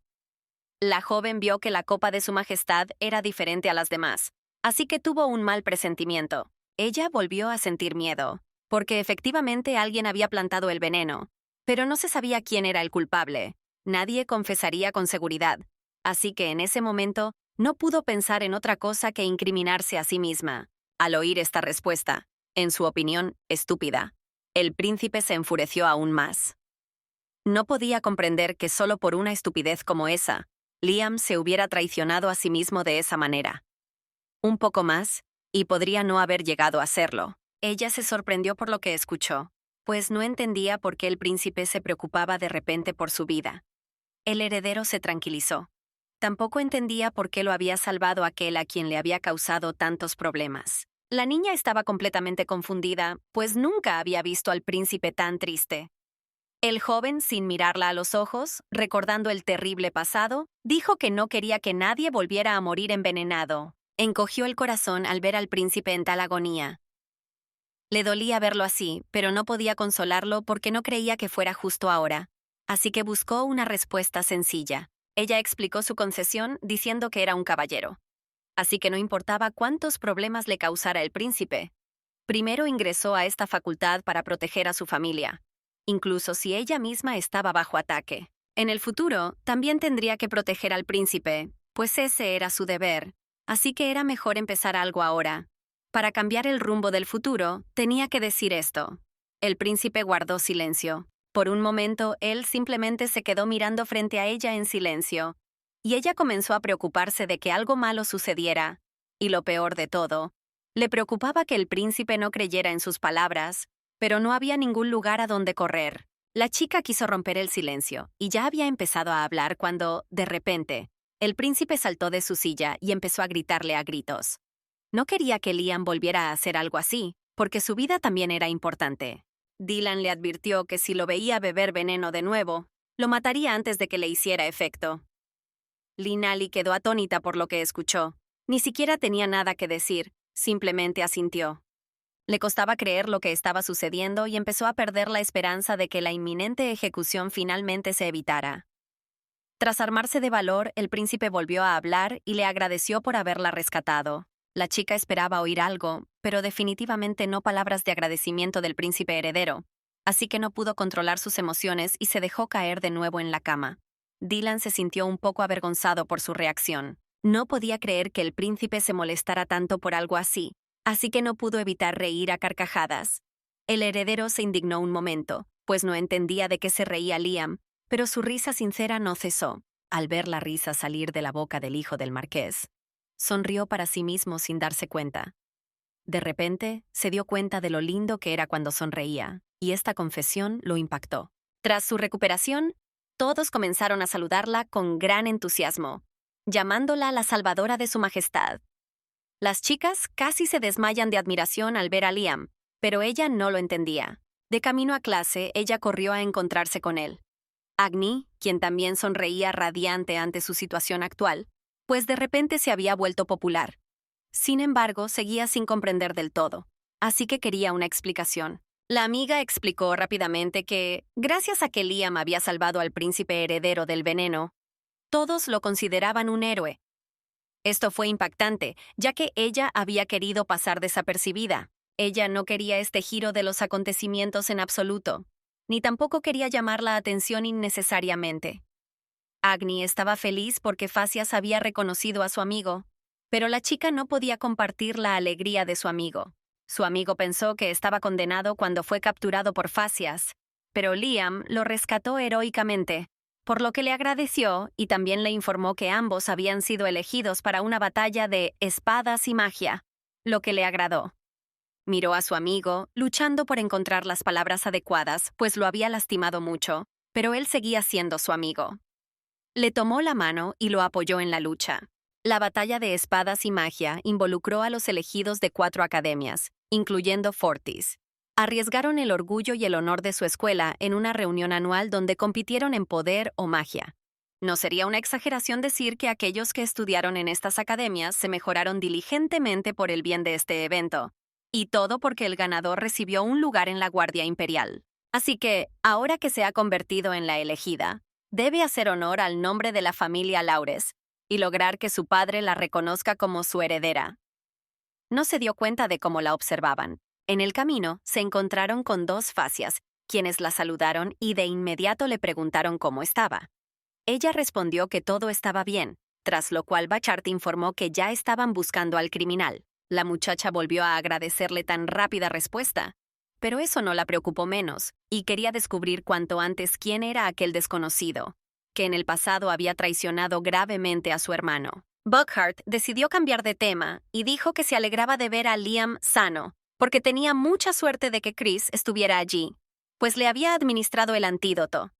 La joven vio que la copa de su majestad era diferente a las demás, así que tuvo un mal presentimiento. Ella volvió a sentir miedo, porque efectivamente alguien había plantado el veneno, pero no se sabía quién era el culpable. Nadie confesaría con seguridad, así que en ese momento no pudo pensar en otra cosa que incriminarse a sí misma. Al oír esta respuesta, en su opinión, estúpida, el príncipe se enfureció aún más. No podía comprender que solo por una estupidez como esa, Liam se hubiera traicionado a sí mismo de esa manera. Un poco más, y podría no haber llegado a hacerlo. Ella se sorprendió por lo que escuchó, pues no entendía por qué el príncipe se preocupaba de repente por su vida. El heredero se tranquilizó. Tampoco entendía por qué lo había salvado aquel a quien le había causado tantos problemas. La niña estaba completamente confundida, pues nunca había visto al príncipe tan triste. El joven, sin mirarla a los ojos, recordando el terrible pasado, dijo que no quería que nadie volviera a morir envenenado. Encogió el corazón al ver al príncipe en tal agonía. Le dolía verlo así, pero no podía consolarlo porque no creía que fuera justo ahora. Así que buscó una respuesta sencilla. Ella explicó su concesión diciendo que era un caballero. Así que no importaba cuántos problemas le causara el príncipe. Primero ingresó a esta facultad para proteger a su familia, incluso si ella misma estaba bajo ataque. En el futuro, también tendría que proteger al príncipe, pues ese era su deber. Así que era mejor empezar algo ahora. Para cambiar el rumbo del futuro, tenía que decir esto. El príncipe guardó silencio. Por un momento, él simplemente se quedó mirando frente a ella en silencio. Y ella comenzó a preocuparse de que algo malo sucediera. Y lo peor de todo, le preocupaba que el príncipe no creyera en sus palabras, pero no había ningún lugar a donde correr. La chica quiso romper el silencio, y ya había empezado a hablar cuando, de repente, el príncipe saltó de su silla y empezó a gritarle a gritos. No quería que Liam volviera a hacer algo así, porque su vida también era importante. Dylan le advirtió que si lo veía beber veneno de nuevo, lo mataría antes de que le hiciera efecto. Linali quedó atónita por lo que escuchó. Ni siquiera tenía nada que decir, simplemente asintió. Le costaba creer lo que estaba sucediendo y empezó a perder la esperanza de que la inminente ejecución finalmente se evitara. Tras armarse de valor, el príncipe volvió a hablar y le agradeció por haberla rescatado. La chica esperaba oír algo, pero definitivamente no palabras de agradecimiento del príncipe heredero, así que no pudo controlar sus emociones y se dejó caer de nuevo en la cama. Dylan se sintió un poco avergonzado por su reacción. No podía creer que el príncipe se molestara tanto por algo así, así que no pudo evitar reír a carcajadas. El heredero se indignó un momento, pues no entendía de qué se reía Liam, pero su risa sincera no cesó. Al ver la risa salir de la boca del hijo del marqués, sonrió para sí mismo sin darse cuenta. De repente, se dio cuenta de lo lindo que era cuando sonreía, y esta confesión lo impactó. Tras su recuperación, todos comenzaron a saludarla con gran entusiasmo, llamándola la salvadora de su majestad. Las chicas casi se desmayan de admiración al ver a Liam, pero ella no lo entendía. De camino a clase, ella corrió a encontrarse con él. Agni, quien también sonreía radiante ante su situación actual, pues de repente se había vuelto popular. Sin embargo, seguía sin comprender del todo, así que quería una explicación. La amiga explicó rápidamente que, gracias a que Liam había salvado al príncipe heredero del veneno, todos lo consideraban un héroe. Esto fue impactante, ya que ella había querido pasar desapercibida. Ella no quería este giro de los acontecimientos en absoluto, ni tampoco quería llamar la atención innecesariamente. Agni estaba feliz porque Facias había reconocido a su amigo, pero la chica no podía compartir la alegría de su amigo. Su amigo pensó que estaba condenado cuando fue capturado por Facias, pero Liam lo rescató heroicamente, por lo que le agradeció y también le informó que ambos habían sido elegidos para una batalla de espadas y magia, lo que le agradó. Miró a su amigo, luchando por encontrar las palabras adecuadas, pues lo había lastimado mucho, pero él seguía siendo su amigo. Le tomó la mano y lo apoyó en la lucha. La batalla de espadas y magia involucró a los elegidos de 4 academias, incluyendo Fortis. Arriesgaron el orgullo y el honor de su escuela en una reunión anual donde compitieron en poder o magia. No sería una exageración decir que aquellos que estudiaron en estas academias se mejoraron diligentemente por el bien de este evento, y todo porque el ganador recibió un lugar en la Guardia Imperial. Así que, ahora que se ha convertido en la elegida, debe hacer honor al nombre de la familia Laures y lograr que su padre la reconozca como su heredera. No se dio cuenta de cómo la observaban. En el camino, se encontraron con 2 Facias, quienes la saludaron y de inmediato le preguntaron cómo estaba. Ella respondió que todo estaba bien, tras lo cual Bachart informó que ya estaban buscando al criminal. La muchacha volvió a agradecerle tan rápida respuesta, pero eso no la preocupó menos, y quería descubrir cuanto antes quién era aquel desconocido, que en el pasado había traicionado gravemente a su hermano. Buckhart decidió cambiar de tema y dijo que se alegraba de ver a Liam sano, porque tenía mucha suerte de que Chris estuviera allí, pues le había administrado el antídoto.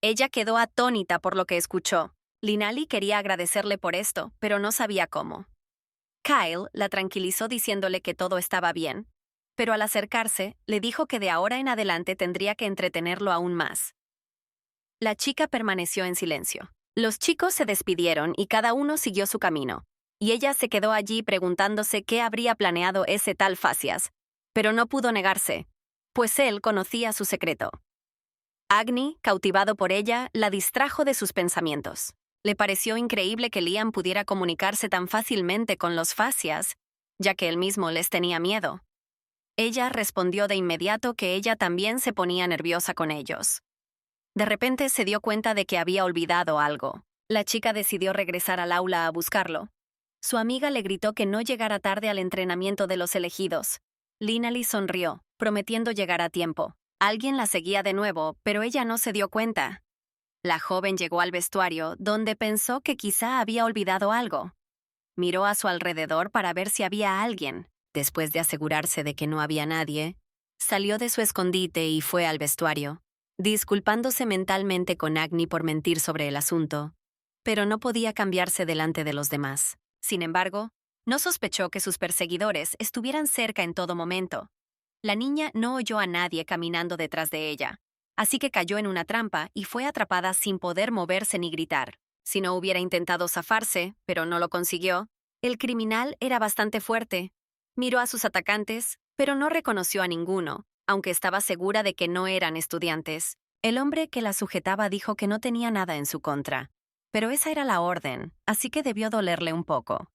Ella quedó atónita por lo que escuchó. Linali quería agradecerle por esto, pero no sabía cómo. Kyle la tranquilizó diciéndole que todo estaba bien, pero al acercarse, le dijo que de ahora en adelante tendría que entretenerlo aún más. La chica permaneció en silencio. Los chicos se despidieron y cada uno siguió su camino, y ella se quedó allí preguntándose qué habría planeado ese tal Facias, pero no pudo negarse, pues él conocía su secreto. Agni, cautivado por ella, la distrajo de sus pensamientos. Le pareció increíble que Liam pudiera comunicarse tan fácilmente con los Facias, ya que él mismo les tenía miedo. Ella respondió de inmediato que ella también se ponía nerviosa con ellos. De repente se dio cuenta de que había olvidado algo. La chica decidió regresar al aula a buscarlo. Su amiga le gritó que no llegara tarde al entrenamiento de los elegidos. Linali sonrió, prometiendo llegar a tiempo. Alguien la seguía de nuevo, pero ella no se dio cuenta. La joven llegó al vestuario, donde pensó que quizá había olvidado algo. Miró a su alrededor para ver si había alguien. Después de asegurarse de que no había nadie, salió de su escondite y fue al vestuario, disculpándose mentalmente con Agni por mentir sobre el asunto, pero no podía cambiarse delante de los demás. Sin embargo, no sospechó que sus perseguidores estuvieran cerca en todo momento. La niña no oyó a nadie caminando detrás de ella, así que cayó en una trampa y fue atrapada sin poder moverse ni gritar. Si no hubiera intentado zafarse, pero no lo consiguió, el criminal era bastante fuerte. Miró a sus atacantes, pero no reconoció a ninguno, aunque estaba segura de que no eran estudiantes. El hombre que la sujetaba dijo que no tenía nada en su contra, pero esa era la orden, así que debió dolerle un poco.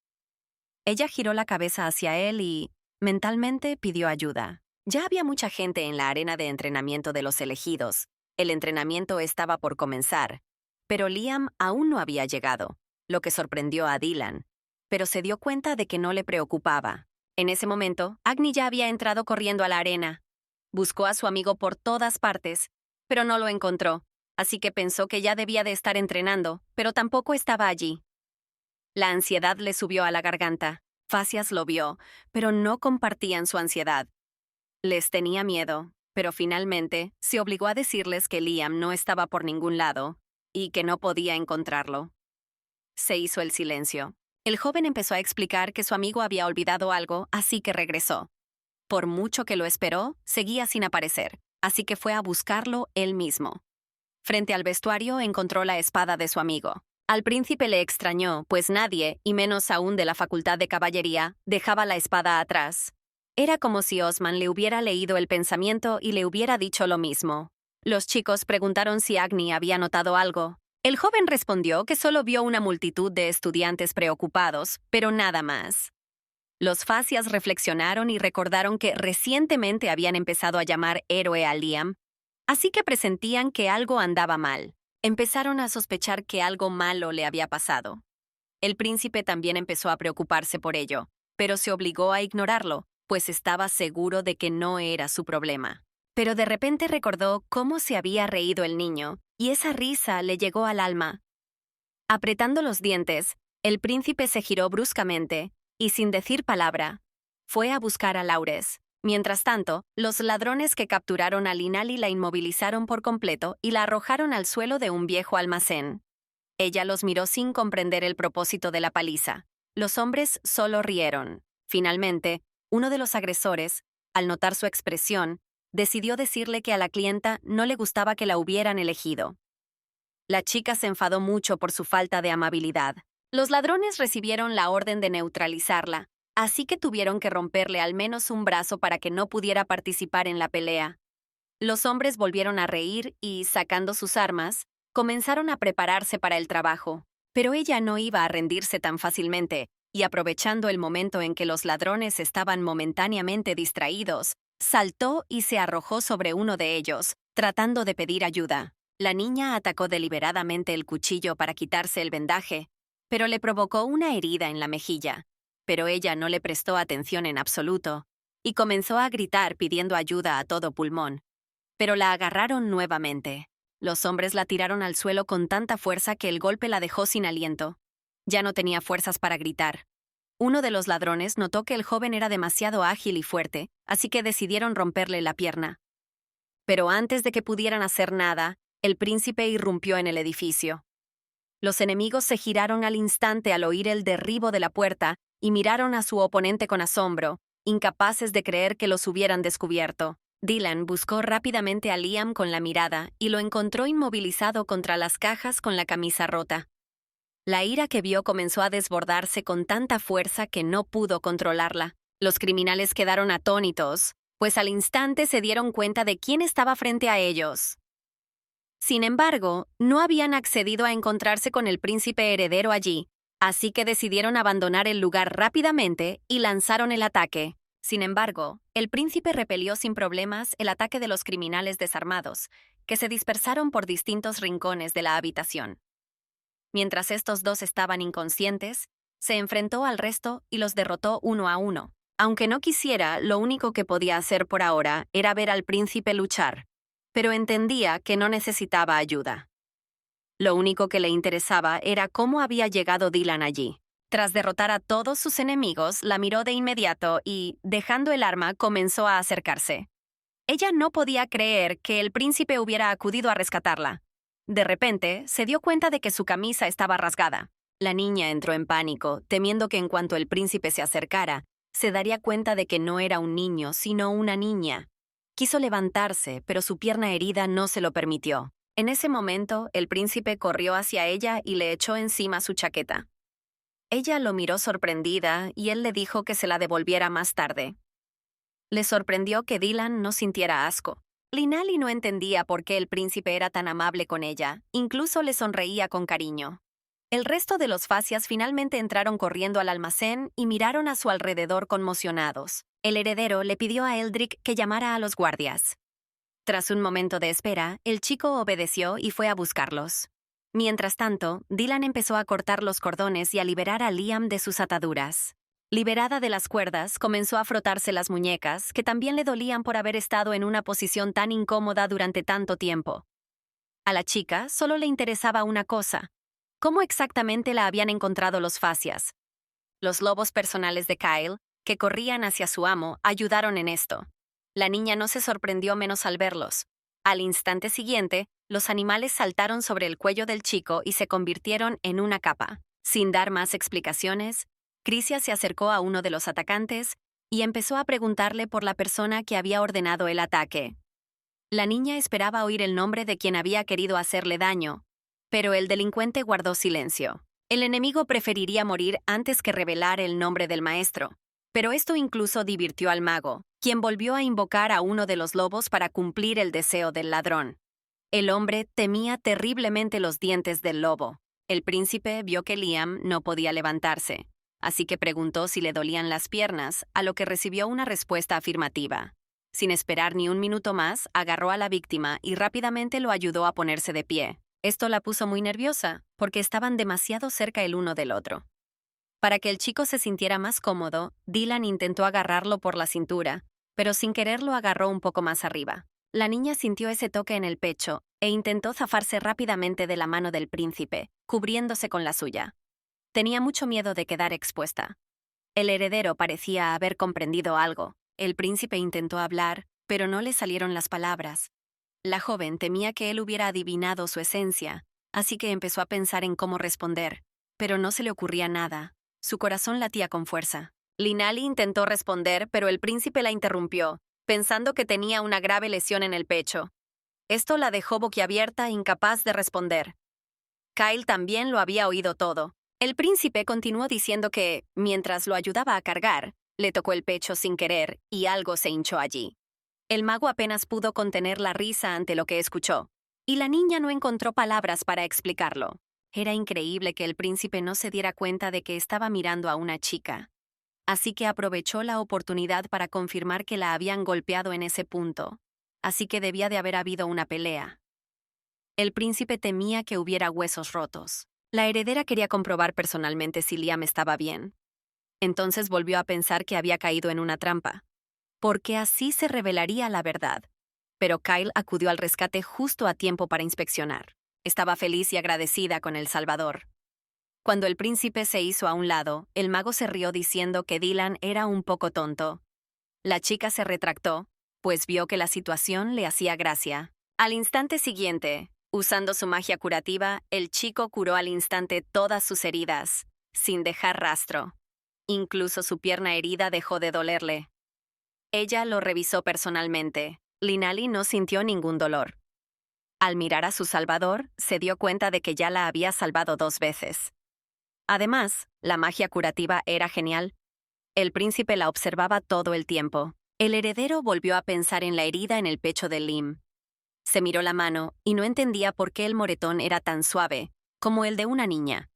Ella giró la cabeza hacia él y, mentalmente, pidió ayuda. Ya había mucha gente en la arena de entrenamiento de los elegidos. El entrenamiento estaba por comenzar, pero Liam aún no había llegado, lo que sorprendió a Dylan, pero se dio cuenta de que no le preocupaba. En ese momento, Agni ya había entrado corriendo a la arena. Buscó a su amigo por todas partes, pero no lo encontró, así que pensó que ya debía de estar entrenando, pero tampoco estaba allí. La ansiedad le subió a la garganta. Facias lo vio, pero no compartían su ansiedad. Les tenía miedo, pero finalmente se obligó a decirles que Liam no estaba por ningún lado y que no podía encontrarlo. Se hizo el silencio. El joven empezó a explicar que su amigo había olvidado algo, así que regresó. Por mucho que lo esperó, seguía sin aparecer, así que fue a buscarlo él mismo. Frente al vestuario encontró la espada de su amigo. Al príncipe le extrañó, pues nadie, y menos aún de la Facultad de Caballería, dejaba la espada atrás. Era como si Osman le hubiera leído el pensamiento y le hubiera dicho lo mismo. Los chicos preguntaron si Agni había notado algo. El joven respondió que solo vio una multitud de estudiantes preocupados, pero nada más. Los Facias reflexionaron y recordaron que recientemente habían empezado a llamar héroe a Liam, así que presentían que algo andaba mal. Empezaron a sospechar que algo malo le había pasado. El príncipe también empezó a preocuparse por ello, pero se obligó a ignorarlo, pues estaba seguro de que no era su problema. Pero de repente recordó cómo se había reído el niño, y esa risa le llegó al alma. Apretando los dientes, el príncipe se giró bruscamente, y sin decir palabra, fue a buscar a Laures. Mientras tanto, los ladrones que capturaron a Linali la inmovilizaron por completo y la arrojaron al suelo de un viejo almacén. Ella los miró sin comprender el propósito de la paliza. Los hombres solo rieron. Finalmente, uno de los agresores, al notar su expresión, decidió decirle que a la clienta no le gustaba que la hubieran elegido. La chica se enfadó mucho por su falta de amabilidad. Los ladrones recibieron la orden de neutralizarla, así que tuvieron que romperle al menos un brazo para que no pudiera participar en la pelea. Los hombres volvieron a reír y, sacando sus armas, comenzaron a prepararse para el trabajo. Pero ella no iba a rendirse tan fácilmente, y aprovechando el momento en que los ladrones estaban momentáneamente distraídos, saltó y se arrojó sobre uno de ellos, tratando de pedir ayuda. La niña atacó deliberadamente el cuchillo para quitarse el vendaje, pero le provocó una herida en la mejilla. Pero ella no le prestó atención en absoluto, y comenzó a gritar pidiendo ayuda a todo pulmón. Pero la agarraron nuevamente. Los hombres la tiraron al suelo con tanta fuerza que el golpe la dejó sin aliento. Ya no tenía fuerzas para gritar. Uno de los ladrones notó que el joven era demasiado ágil y fuerte, así que decidieron romperle la pierna. Pero antes de que pudieran hacer nada, el príncipe irrumpió en el edificio. Los enemigos se giraron al instante al oír el derribo de la puerta y miraron a su oponente con asombro, incapaces de creer que los hubieran descubierto. Dylan buscó rápidamente a Liam con la mirada y lo encontró inmovilizado contra las cajas con la camisa rota. La ira que vio comenzó a desbordarse con tanta fuerza que no pudo controlarla. Los criminales quedaron atónitos, pues al instante se dieron cuenta de quién estaba frente a ellos. Sin embargo, no habían accedido a encontrarse con el príncipe heredero allí, así que decidieron abandonar el lugar rápidamente y lanzaron el ataque. Sin embargo, el príncipe repelió sin problemas el ataque de los criminales desarmados, que se dispersaron por distintos rincones de la habitación. Mientras estos dos estaban inconscientes, se enfrentó al resto y los derrotó uno a uno. Aunque no quisiera, lo único que podía hacer por ahora era ver al príncipe luchar, pero entendía que no necesitaba ayuda. Lo único que le interesaba era cómo había llegado Dylan allí. Tras derrotar a todos sus enemigos, la miró de inmediato y, dejando el arma, comenzó a acercarse. Ella no podía creer que el príncipe hubiera acudido a rescatarla. De repente, se dio cuenta de que su camisa estaba rasgada. La niña entró en pánico, temiendo que en cuanto el príncipe se acercara, se daría cuenta de que no era un niño, sino una niña. Quiso levantarse, pero su pierna herida no se lo permitió. En ese momento, el príncipe corrió hacia ella y le echó encima su chaqueta. Ella lo miró sorprendida y él le dijo que se la devolviera más tarde. Le sorprendió que Dylan no sintiera asco. Linali no entendía por qué el príncipe era tan amable con ella, incluso le sonreía con cariño. El resto de los Facias finalmente entraron corriendo al almacén y miraron a su alrededor conmocionados. El heredero le pidió a Eldrick que llamara a los guardias. Tras un momento de espera, el chico obedeció y fue a buscarlos. Mientras tanto, Dylan empezó a cortar los cordones y a liberar a Liam de sus ataduras. Liberada de las cuerdas, comenzó a frotarse las muñecas, que también le dolían por haber estado en una posición tan incómoda durante tanto tiempo. A la chica solo le interesaba una cosa: ¿cómo exactamente la habían encontrado los Facias? Los lobos personales de Kyle, que corrían hacia su amo, ayudaron en esto. La niña no se sorprendió menos al verlos. Al instante siguiente, los animales saltaron sobre el cuello del chico y se convirtieron en una capa. Sin dar más explicaciones, Crisia se acercó a uno de los atacantes y empezó a preguntarle por la persona que había ordenado el ataque. La niña esperaba oír el nombre de quien había querido hacerle daño, pero el delincuente guardó silencio. El enemigo preferiría morir antes que revelar el nombre del maestro. Pero esto incluso divirtió al mago, quien volvió a invocar a uno de los lobos para cumplir el deseo del ladrón. El hombre temía terriblemente los dientes del lobo. El príncipe vio que Liam no podía levantarse, así que preguntó si le dolían las piernas, a lo que recibió una respuesta afirmativa. Sin esperar ni un minuto más, agarró a la víctima y rápidamente lo ayudó a ponerse de pie. Esto la puso muy nerviosa, porque estaban demasiado cerca el uno del otro. Para que el chico se sintiera más cómodo, Dylan intentó agarrarlo por la cintura, pero sin querer lo agarró un poco más arriba. La niña sintió ese toque en el pecho e intentó zafarse rápidamente de la mano del príncipe, cubriéndose con la suya. Tenía mucho miedo de quedar expuesta. El heredero parecía haber comprendido algo. El príncipe intentó hablar, pero no le salieron las palabras. La joven temía que él hubiera adivinado su esencia, así que empezó a pensar en cómo responder, pero no se le ocurría nada. Su corazón latía con fuerza. Linali intentó responder, pero el príncipe la interrumpió, pensando que tenía una grave lesión en el pecho. Esto la dejó boquiabierta, incapaz de responder. Kyle también lo había oído todo. El príncipe continuó diciendo que, mientras lo ayudaba a cargar, le tocó el pecho sin querer y algo se hinchó allí. El mago apenas pudo contener la risa ante lo que escuchó, y la niña no encontró palabras para explicarlo. Era increíble que el príncipe no se diera cuenta de que estaba mirando a una chica. Así que aprovechó la oportunidad para confirmar que la habían golpeado en ese punto. Así que debía de haber habido una pelea. El príncipe temía que hubiera huesos rotos. La heredera quería comprobar personalmente si Liam estaba bien. Entonces volvió a pensar que había caído en una trampa, porque así se revelaría la verdad. Pero Kyle acudió al rescate justo a tiempo para inspeccionar. Estaba feliz y agradecida con el Salvador. Cuando el príncipe se hizo a un lado, el mago se rió diciendo que Dylan era un poco tonto. La chica se retractó, pues vio que la situación le hacía gracia. Al instante siguiente, usando su magia curativa, el chico curó al instante todas sus heridas, sin dejar rastro. Incluso su pierna herida dejó de dolerle. Ella lo revisó personalmente. Linali no sintió ningún dolor. Al mirar a su salvador, se dio cuenta de que ya la había salvado 2 veces. Además, la magia curativa era genial. El príncipe la observaba todo el tiempo. El heredero volvió a pensar en la herida en el pecho de Lim. Se miró la mano y no entendía por qué el moretón era tan suave, como el de una niña.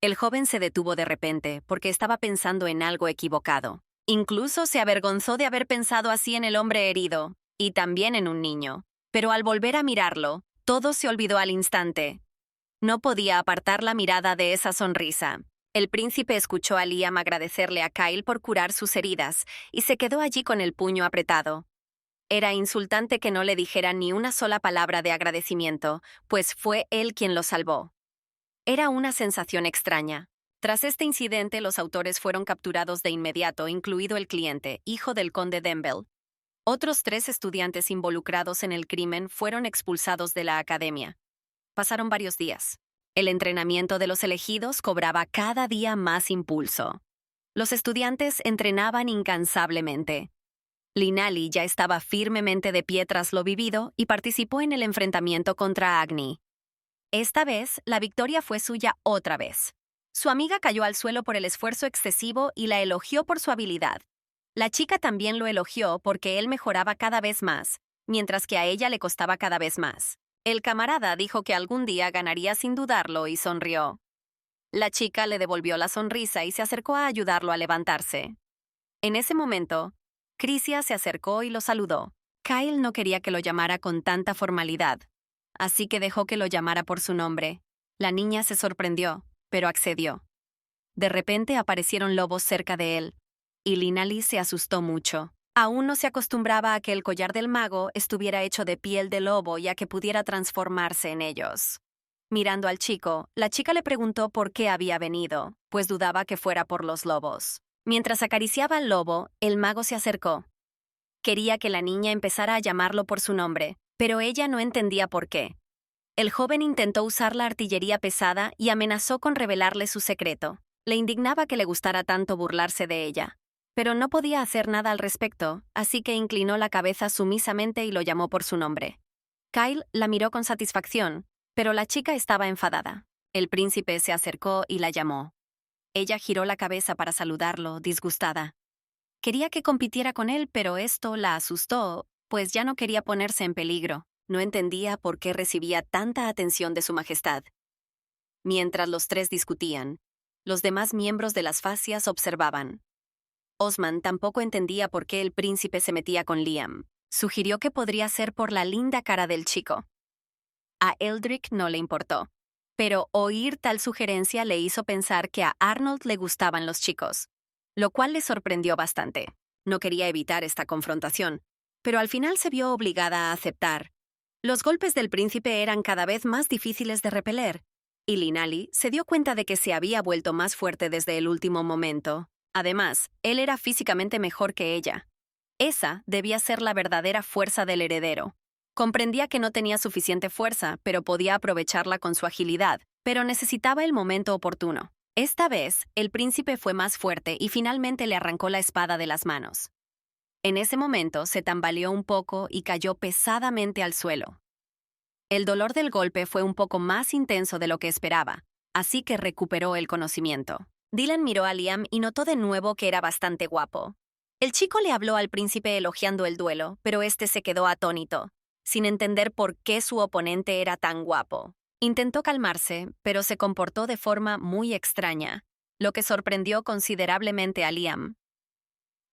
El joven se detuvo de repente porque estaba pensando en algo equivocado. Incluso se avergonzó de haber pensado así en el hombre herido, y también en un niño. Pero al volver a mirarlo, todo se olvidó al instante. No podía apartar la mirada de esa sonrisa. El príncipe escuchó a Liam agradecerle a Kyle por curar sus heridas y se quedó allí con el puño apretado. Era insultante que no le dijera ni una sola palabra de agradecimiento, pues fue él quien lo salvó. Era una sensación extraña. Tras este incidente, los autores fueron capturados de inmediato, incluido el cliente, hijo del conde Denbel. Otros 3 estudiantes involucrados en el crimen fueron expulsados de la academia. Pasaron varios días. El entrenamiento de los elegidos cobraba cada día más impulso. Los estudiantes entrenaban incansablemente. Linali ya estaba firmemente de pie tras lo vivido y participó en el enfrentamiento contra Agni. Esta vez, la victoria fue suya otra vez. Su amiga cayó al suelo por el esfuerzo excesivo y la elogió por su habilidad. La chica también lo elogió porque él mejoraba cada vez más, mientras que a ella le costaba cada vez más. El camarada dijo que algún día ganaría sin dudarlo y sonrió. La chica le devolvió la sonrisa y se acercó a ayudarlo a levantarse. En ese momento, Crisia se acercó y lo saludó. Kyle no quería que lo llamara con tanta formalidad, así que dejó que lo llamara por su nombre. La niña se sorprendió, pero accedió. De repente aparecieron lobos cerca de él, y Linali se asustó mucho. Aún no se acostumbraba a que el collar del mago estuviera hecho de piel de lobo y a que pudiera transformarse en ellos. Mirando al chico, la chica le preguntó por qué había venido, pues dudaba que fuera por los lobos. Mientras acariciaba al lobo, el mago se acercó. Quería que la niña empezara a llamarlo por su nombre, pero ella no entendía por qué. El joven intentó usar la artillería pesada y amenazó con revelarle su secreto. Le indignaba que le gustara tanto burlarse de ella, pero no podía hacer nada al respecto, así que inclinó la cabeza sumisamente y lo llamó por su nombre. Kyle la miró con satisfacción, pero la chica estaba enfadada. El príncipe se acercó y la llamó. Ella giró la cabeza para saludarlo, disgustada. Quería que compitiera con él, pero esto la asustó, pues ya no quería ponerse en peligro. No entendía por qué recibía tanta atención de su majestad. Mientras los 3 discutían, los demás miembros de las fascias observaban. Osman tampoco entendía por qué el príncipe se metía con Liam. Sugirió que podría ser por la linda cara del chico. A Eldrick no le importó, pero oír tal sugerencia le hizo pensar que a Arnold le gustaban los chicos, lo cual le sorprendió bastante. No quería evitar esta confrontación, pero al final se vio obligada a aceptar. Los golpes del príncipe eran cada vez más difíciles de repeler, y Linali se dio cuenta de que se había vuelto más fuerte desde el último momento. Además, él era físicamente mejor que ella. Esa debía ser la verdadera fuerza del heredero. Comprendía que no tenía suficiente fuerza, pero podía aprovecharla con su agilidad, pero necesitaba el momento oportuno. Esta vez, el príncipe fue más fuerte y finalmente le arrancó la espada de las manos. En ese momento se tambaleó un poco y cayó pesadamente al suelo. El dolor del golpe fue un poco más intenso de lo que esperaba, así que recuperó el conocimiento. Dylan miró a Liam y notó de nuevo que era bastante guapo. El chico le habló al príncipe elogiando el duelo, pero este se quedó atónito, sin entender por qué su oponente era tan guapo. Intentó calmarse, pero se comportó de forma muy extraña, lo que sorprendió considerablemente a Liam.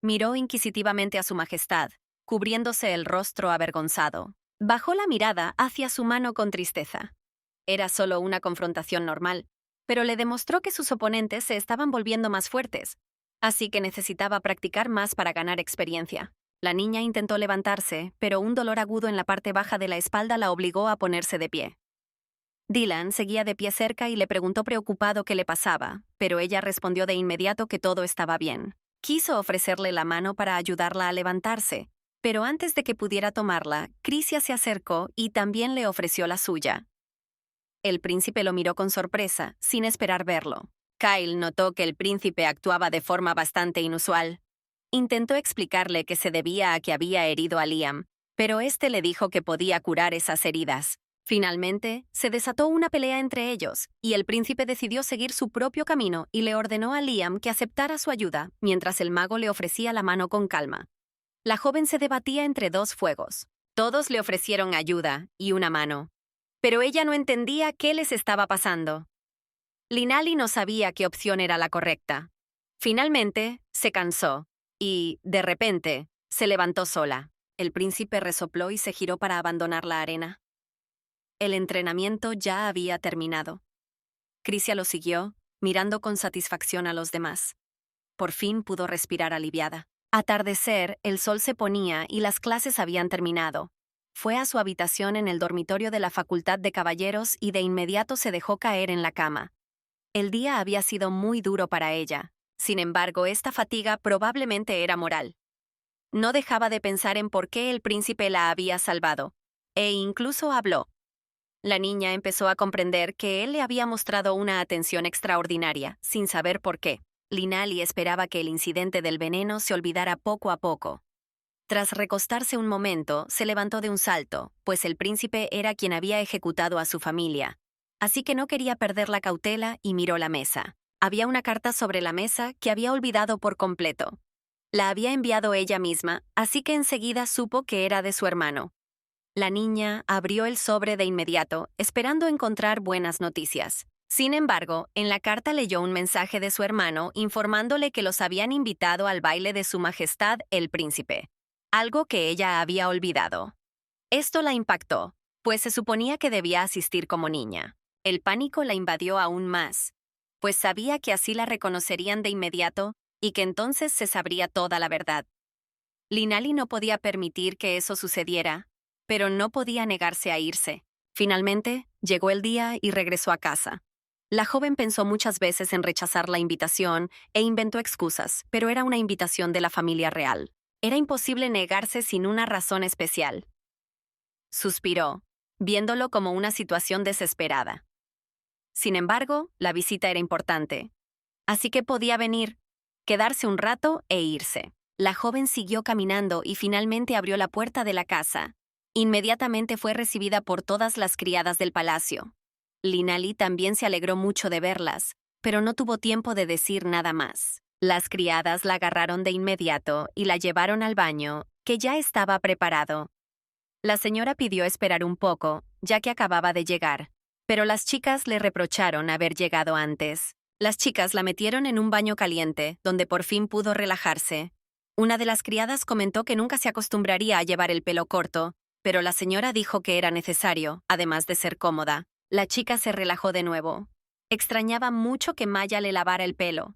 Miró inquisitivamente a su majestad, cubriéndose el rostro avergonzado. Bajó la mirada hacia su mano con tristeza. Era solo una confrontación normal, pero le demostró que sus oponentes se estaban volviendo más fuertes, así que necesitaba practicar más para ganar experiencia. La niña intentó levantarse, pero un dolor agudo en la parte baja de la espalda la obligó a ponerse de pie. Dylan seguía de pie cerca y le preguntó preocupado qué le pasaba, pero ella respondió de inmediato que todo estaba bien. Quiso ofrecerle la mano para ayudarla a levantarse, pero antes de que pudiera tomarla, Crisia se acercó y también le ofreció la suya. El príncipe lo miró con sorpresa, sin esperar verlo. Kyle notó que el príncipe actuaba de forma bastante inusual. Intentó explicarle que se debía a que había herido a Liam, pero éste le dijo que podía curar esas heridas. Finalmente, se desató una pelea entre ellos, y el príncipe decidió seguir su propio camino y le ordenó a Liam que aceptara su ayuda, mientras el mago le ofrecía la mano con calma. La joven se debatía entre dos fuegos. Todos le ofrecieron ayuda y una mano, pero ella no entendía qué les estaba pasando. Linali no sabía qué opción era la correcta. Finalmente, se cansó y, de repente, se levantó sola. El príncipe resopló y se giró para abandonar la arena. El entrenamiento ya había terminado. Crisia lo siguió, mirando con satisfacción a los demás. Por fin pudo respirar aliviada. Atardecer, el sol se ponía y las clases habían terminado. Fue a su habitación en el dormitorio de la Facultad de Caballeros y de inmediato se dejó caer en la cama. El día había sido muy duro para ella. Sin embargo, esta fatiga probablemente era moral. No dejaba de pensar en por qué el príncipe la había salvado, e incluso habló. La niña empezó a comprender que él le había mostrado una atención extraordinaria, sin saber por qué. Linali esperaba que el incidente del veneno se olvidara poco a poco. Tras recostarse un momento, se levantó de un salto, pues el príncipe era quien había ejecutado a su familia. Así que no quería perder la cautela y miró la mesa. Había una carta sobre la mesa que había olvidado por completo. La había enviado ella misma, así que enseguida supo que era de su hermano. La niña abrió el sobre de inmediato, esperando encontrar buenas noticias. Sin embargo, en la carta leyó un mensaje de su hermano informándole que los habían invitado al baile de Su Majestad el Príncipe, algo que ella había olvidado. Esto la impactó, pues se suponía que debía asistir como niña. El pánico la invadió aún más, pues sabía que así la reconocerían de inmediato y que entonces se sabría toda la verdad. Linali no podía permitir que eso sucediera, pero no podía negarse a irse. Finalmente, llegó el día y regresó a casa. La joven pensó muchas veces en rechazar la invitación e inventó excusas, pero era una invitación de la familia real. Era imposible negarse sin una razón especial. Suspiró, viéndolo como una situación desesperada. Sin embargo, la visita era importante. Así que podía venir, quedarse un rato e irse. La joven siguió caminando y finalmente abrió la puerta de la casa. Inmediatamente fue recibida por todas las criadas del palacio. Linali también se alegró mucho de verlas, pero no tuvo tiempo de decir nada más. Las criadas la agarraron de inmediato y la llevaron al baño, que ya estaba preparado. La señora pidió esperar un poco, ya que acababa de llegar, pero las chicas le reprocharon haber llegado antes. Las chicas la metieron en un baño caliente, donde por fin pudo relajarse. Una de las criadas comentó que nunca se acostumbraría a llevar el pelo corto, pero la señora dijo que era necesario, además de ser cómoda. La chica se relajó de nuevo. Extrañaba mucho que Maya le lavara el pelo.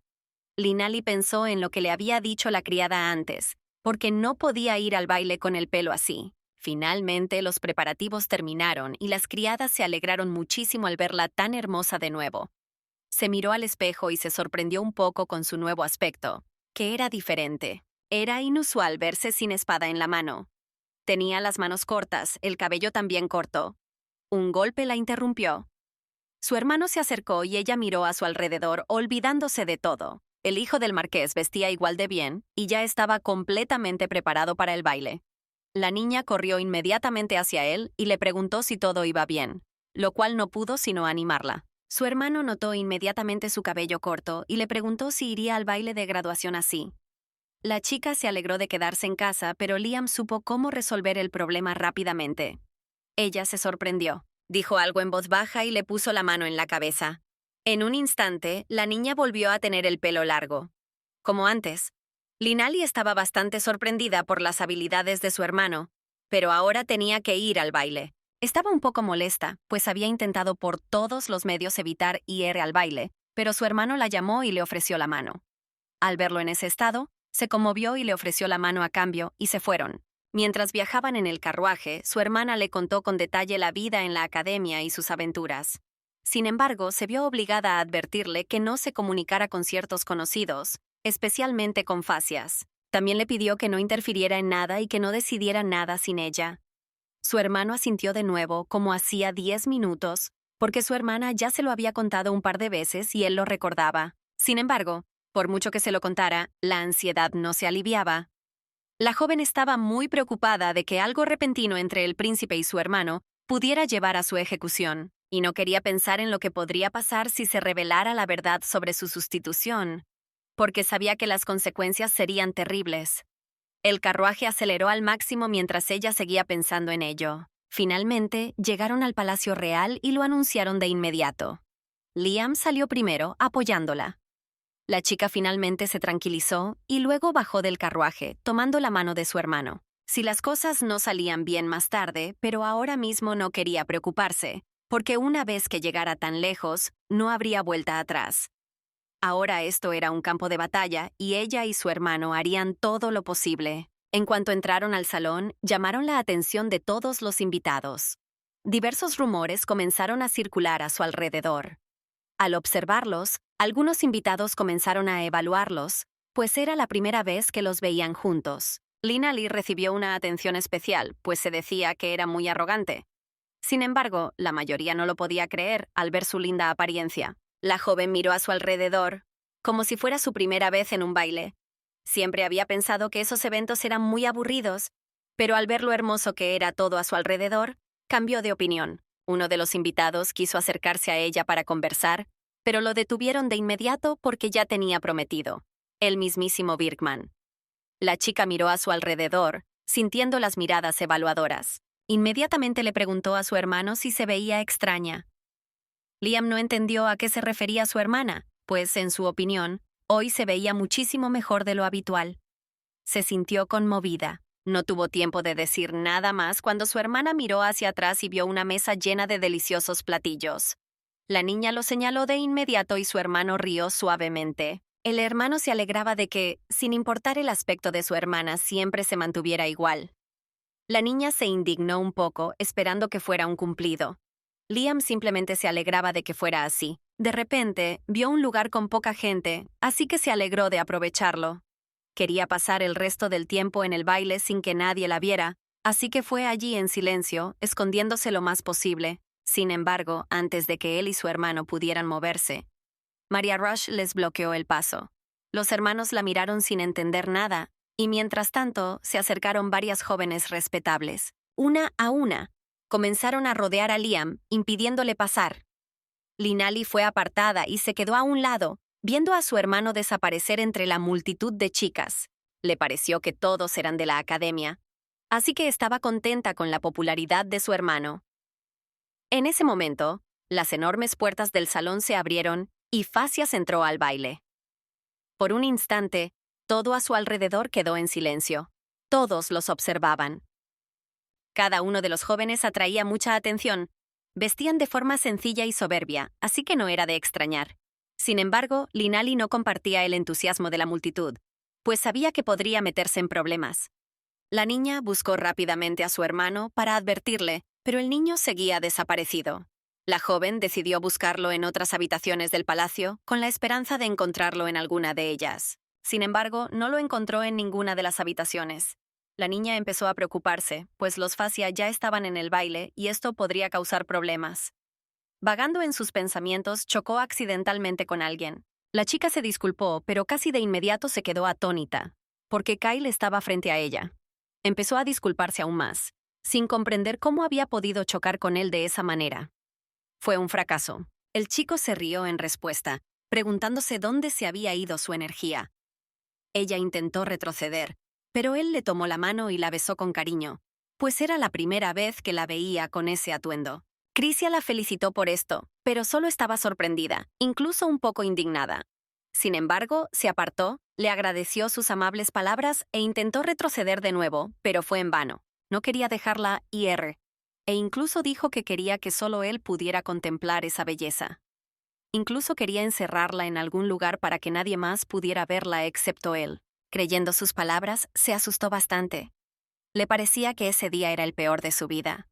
Linali pensó en lo que le había dicho la criada antes, porque no podía ir al baile con el pelo así. Finalmente, los preparativos terminaron y las criadas se alegraron muchísimo al verla tan hermosa de nuevo. Se miró al espejo y se sorprendió un poco con su nuevo aspecto, que era diferente. Era inusual verse sin espada en la mano. Tenía las manos cortas, el cabello también corto. Un golpe la interrumpió. Su hermano se acercó y ella miró a su alrededor, olvidándose de todo. El hijo del marqués vestía igual de bien y ya estaba completamente preparado para el baile. La niña corrió inmediatamente hacia él y le preguntó si todo iba bien, lo cual no pudo sino animarla. Su hermano notó inmediatamente su cabello corto y le preguntó si iría al baile de graduación así. La chica se alegró de quedarse en casa, pero Liam supo cómo resolver el problema rápidamente. Ella se sorprendió. Dijo algo en voz baja y le puso la mano en la cabeza. En un instante, la niña volvió a tener el pelo largo. Como antes. Linali estaba bastante sorprendida por las habilidades de su hermano, pero ahora tenía que ir al baile. Estaba un poco molesta, pues había intentado por todos los medios evitar ir al baile, pero su hermano la llamó y le ofreció la mano. Al verlo en ese estado, se conmovió y le ofreció la mano a cambio y se fueron. Mientras viajaban en el carruaje, su hermana le contó con detalle la vida en la academia y sus aventuras. Sin embargo, se vio obligada a advertirle que no se comunicara con ciertos conocidos, especialmente con Fasias. También le pidió que no interfiriera en nada y que no decidiera nada sin ella. Su hermano asintió de nuevo, como hacía 10 minutos, porque su hermana ya se lo había contado un par de veces y él lo recordaba. Sin embargo, por mucho que se lo contara, la ansiedad no se aliviaba. La joven estaba muy preocupada de que algo repentino entre el príncipe y su hermano pudiera llevar a su ejecución, y no quería pensar en lo que podría pasar si se revelara la verdad sobre su sustitución, porque sabía que las consecuencias serían terribles. El carruaje aceleró al máximo mientras ella seguía pensando en ello. Finalmente, llegaron al Palacio Real y lo anunciaron de inmediato. Liam salió primero, apoyándola. La chica finalmente se tranquilizó y luego bajó del carruaje, tomando la mano de su hermano. Si las cosas no salían bien más tarde, pero ahora mismo no quería preocuparse, porque una vez que llegara tan lejos, no habría vuelta atrás. Ahora esto era un campo de batalla y ella y su hermano harían todo lo posible. En cuanto entraron al salón, llamaron la atención de todos los invitados. Diversos rumores comenzaron a circular a su alrededor. Al observarlos, algunos invitados comenzaron a evaluarlos, pues era la primera vez que los veían juntos. Lina Lee recibió una atención especial, pues se decía que era muy arrogante. Sin embargo, la mayoría no lo podía creer al ver su linda apariencia. La joven miró a su alrededor, como si fuera su primera vez en un baile. Siempre había pensado que esos eventos eran muy aburridos, pero al ver lo hermoso que era todo a su alrededor, cambió de opinión. Uno de los invitados quiso acercarse a ella para conversar, pero lo detuvieron de inmediato porque ya tenía prometido, el mismísimo Birkman. La chica miró a su alrededor, sintiendo las miradas evaluadoras. Inmediatamente le preguntó a su hermano si se veía extraña. Liam no entendió a qué se refería su hermana, pues, en su opinión, hoy se veía muchísimo mejor de lo habitual. Se sintió conmovida. No tuvo tiempo de decir nada más cuando su hermana miró hacia atrás y vio una mesa llena de deliciosos platillos. La niña lo señaló de inmediato y su hermano rió suavemente. El hermano se alegraba de que, sin importar el aspecto de su hermana, siempre se mantuviera igual. La niña se indignó un poco, esperando que fuera un cumplido. Liam simplemente se alegraba de que fuera así. De repente, vio un lugar con poca gente, así que se alegró de aprovecharlo. Quería pasar el resto del tiempo en el baile sin que nadie la viera, así que fue allí en silencio, escondiéndose lo más posible. Sin embargo, antes de que él y su hermano pudieran moverse, Maria Rush les bloqueó el paso. Los hermanos la miraron sin entender nada, y mientras tanto se acercaron varias jóvenes respetables. Una a una, comenzaron a rodear a Liam, impidiéndole pasar. Linali fue apartada y se quedó a un lado, viendo a su hermano desaparecer entre la multitud de chicas. Le pareció que todos eran de la academia, así que estaba contenta con la popularidad de su hermano. En ese momento, las enormes puertas del salón se abrieron y Fasias entró al baile. Por un instante, todo a su alrededor quedó en silencio. Todos los observaban. Cada uno de los jóvenes atraía mucha atención. Vestían de forma sencilla y soberbia, así que no era de extrañar. Sin embargo, Linali no compartía el entusiasmo de la multitud, pues sabía que podría meterse en problemas. La niña buscó rápidamente a su hermano para advertirle, pero el niño seguía desaparecido. La joven decidió buscarlo en otras habitaciones del palacio, con la esperanza de encontrarlo en alguna de ellas. Sin embargo, no lo encontró en ninguna de las habitaciones. La niña empezó a preocuparse, pues los Fasia ya estaban en el baile y esto podría causar problemas. Vagando en sus pensamientos, chocó accidentalmente con alguien. La chica se disculpó, pero casi de inmediato se quedó atónita, porque Kyle estaba frente a ella. Empezó a disculparse aún más, sin comprender cómo había podido chocar con él de esa manera. Fue un fracaso. El chico se rió en respuesta, preguntándose dónde se había ido su energía. Ella intentó retroceder, pero él le tomó la mano y la besó con cariño, pues era la primera vez que la veía con ese atuendo. Crisia la felicitó por esto, pero solo estaba sorprendida, incluso un poco indignada. Sin embargo, se apartó, le agradeció sus amables palabras e intentó retroceder de nuevo, pero fue en vano. No quería dejarla ir, e incluso dijo que quería que solo él pudiera contemplar esa belleza. Incluso quería encerrarla en algún lugar para que nadie más pudiera verla excepto él. Creyendo sus palabras, se asustó bastante. Le parecía que ese día era el peor de su vida.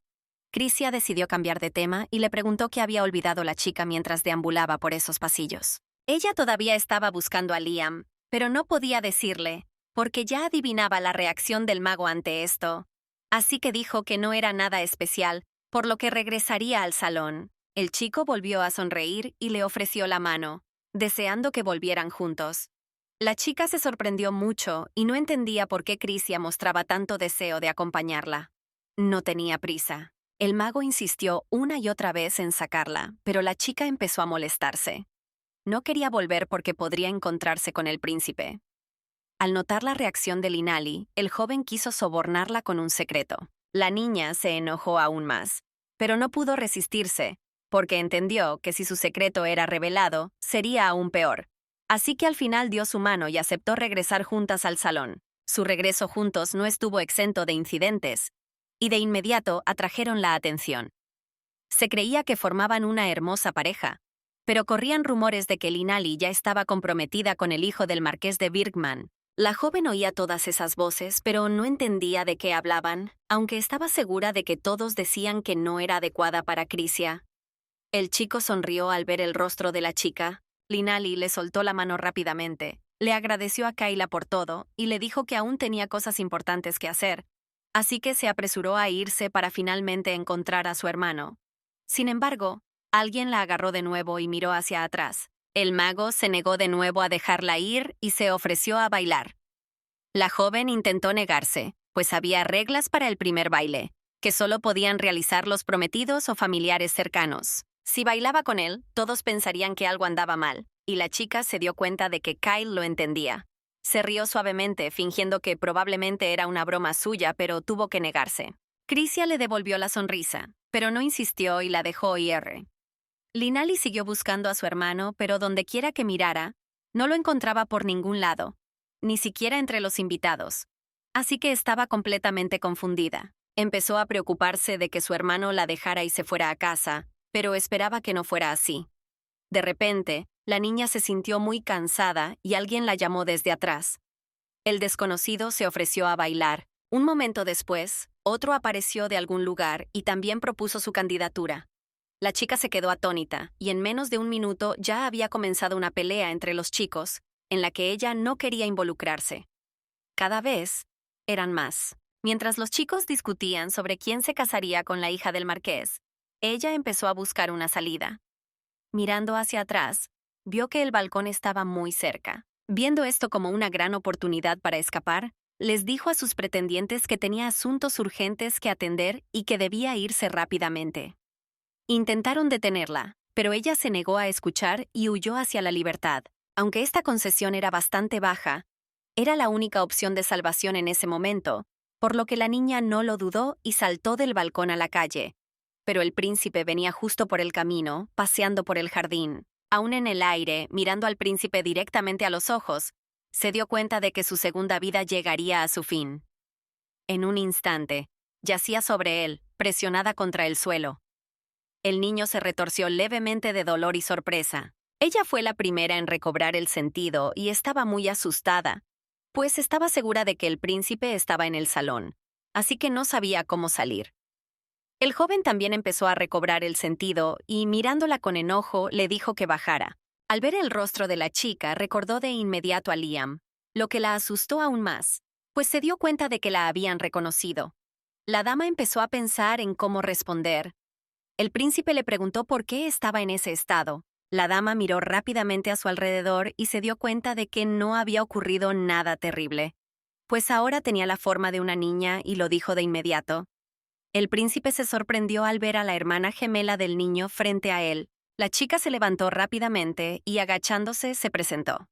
Crisia decidió cambiar de tema y le preguntó qué había olvidado la chica mientras deambulaba por esos pasillos. Ella todavía estaba buscando a Liam, pero no podía decirle, porque ya adivinaba la reacción del mago ante esto. Así que dijo que no era nada especial, por lo que regresaría al salón. El chico volvió a sonreír y le ofreció la mano, deseando que volvieran juntos. La chica se sorprendió mucho y no entendía por qué Crisia mostraba tanto deseo de acompañarla. No tenía prisa. El mago insistió una y otra vez en sacarla, pero la chica empezó a molestarse. No quería volver porque podría encontrarse con el príncipe. Al notar la reacción de Linali, el joven quiso sobornarla con un secreto. La niña se enojó aún más, pero no pudo resistirse, porque entendió que si su secreto era revelado, sería aún peor. Así que al final dio su mano y aceptó regresar juntas al salón. Su regreso juntos no estuvo exento de incidentes, y de inmediato atrajeron la atención. Se creía que formaban una hermosa pareja, pero corrían rumores de que Linali ya estaba comprometida con el hijo del marqués de Birkman. La joven oía todas esas voces, pero no entendía de qué hablaban, aunque estaba segura de que todos decían que no era adecuada para Crisia. El chico sonrió al ver el rostro de la chica. Linali le soltó la mano rápidamente, le agradeció a Kayla por todo y le dijo que aún tenía cosas importantes que hacer, así que se apresuró a irse para finalmente encontrar a su hermano. Sin embargo, alguien la agarró de nuevo y miró hacia atrás. El mago se negó de nuevo a dejarla ir y se ofreció a bailar. La joven intentó negarse, pues había reglas para el primer baile, que solo podían realizar los prometidos o familiares cercanos. Si bailaba con él, todos pensarían que algo andaba mal, y la chica se dio cuenta de que Kyle lo entendía. Se rió suavemente, fingiendo que probablemente era una broma suya, pero tuvo que negarse. Crisia le devolvió la sonrisa, pero no insistió y la dejó ir. Linali siguió buscando a su hermano, pero dondequiera que mirara, no lo encontraba por ningún lado, ni siquiera entre los invitados. Así que estaba completamente confundida. Empezó a preocuparse de que su hermano la dejara y se fuera a casa, pero esperaba que no fuera así. De repente, la niña se sintió muy cansada y alguien la llamó desde atrás. El desconocido se ofreció a bailar. Un momento después, otro apareció de algún lugar y también propuso su candidatura. La chica se quedó atónita, y en menos de un minuto ya había comenzado una pelea entre los chicos, en la que ella no quería involucrarse. Cada vez eran más. Mientras los chicos discutían sobre quién se casaría con la hija del marqués, ella empezó a buscar una salida. Mirando hacia atrás, vio que el balcón estaba muy cerca. Viendo esto como una gran oportunidad para escapar, les dijo a sus pretendientes que tenía asuntos urgentes que atender y que debía irse rápidamente. Intentaron detenerla, pero ella se negó a escuchar y huyó hacia la libertad. Aunque esta concesión era bastante baja, era la única opción de salvación en ese momento, por lo que la niña no lo dudó y saltó del balcón a la calle. Pero el príncipe venía justo por el camino, paseando por el jardín. Aún en el aire, mirando al príncipe directamente a los ojos, se dio cuenta de que su segunda vida llegaría a su fin. En un instante, yacía sobre él, presionada contra el suelo. El niño se retorció levemente de dolor y sorpresa. Ella fue la primera en recobrar el sentido y estaba muy asustada, pues estaba segura de que el príncipe estaba en el salón, así que no sabía cómo salir. El joven también empezó a recobrar el sentido y, mirándola con enojo, le dijo que bajara. Al ver el rostro de la chica, recordó de inmediato a Liam, lo que la asustó aún más, pues se dio cuenta de que la habían reconocido. La dama empezó a pensar en cómo responder. El príncipe le preguntó por qué estaba en ese estado. La dama miró rápidamente a su alrededor y se dio cuenta de que no había ocurrido nada terrible, pues ahora tenía la forma de una niña y lo dijo de inmediato. El príncipe se sorprendió al ver a la hermana gemela del niño frente a él. La chica se levantó rápidamente y, agachándose, se presentó.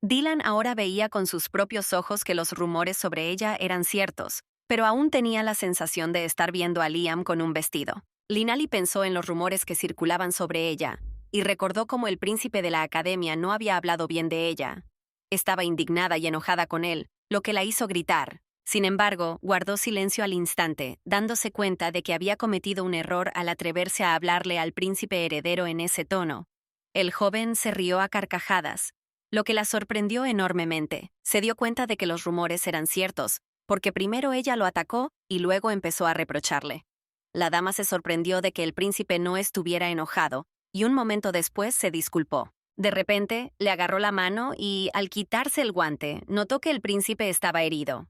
Dylan ahora veía con sus propios ojos que los rumores sobre ella eran ciertos, pero aún tenía la sensación de estar viendo a Liam con un vestido. Linali pensó en los rumores que circulaban sobre ella, y recordó cómo el príncipe de la academia no había hablado bien de ella. Estaba indignada y enojada con él, lo que la hizo gritar. Sin embargo, guardó silencio al instante, dándose cuenta de que había cometido un error al atreverse a hablarle al príncipe heredero en ese tono. El joven se rió a carcajadas, lo que la sorprendió enormemente. Se dio cuenta de que los rumores eran ciertos, porque primero ella lo atacó y luego empezó a reprocharle. La dama se sorprendió de que el príncipe no estuviera enojado, y un momento después se disculpó. De repente, le agarró la mano y, al quitarse el guante, notó que el príncipe estaba herido.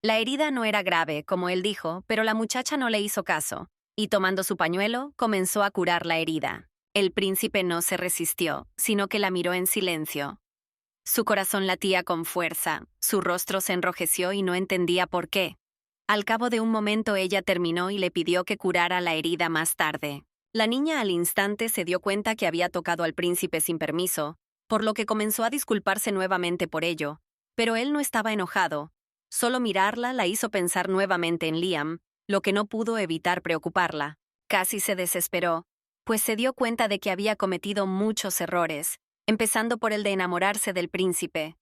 La herida no era grave, como él dijo, pero la muchacha no le hizo caso, y tomando su pañuelo, comenzó a curar la herida. El príncipe no se resistió, sino que la miró en silencio. Su corazón latía con fuerza, su rostro se enrojeció y no entendía por qué. Al cabo de un momento ella terminó y le pidió que curara la herida más tarde. La niña al instante se dio cuenta que había tocado al príncipe sin permiso, por lo que comenzó a disculparse nuevamente por ello, pero él no estaba enojado. Solo mirarla la hizo pensar nuevamente en Liam, lo que no pudo evitar preocuparla. Casi se desesperó, pues se dio cuenta de que había cometido muchos errores, empezando por el de enamorarse del príncipe.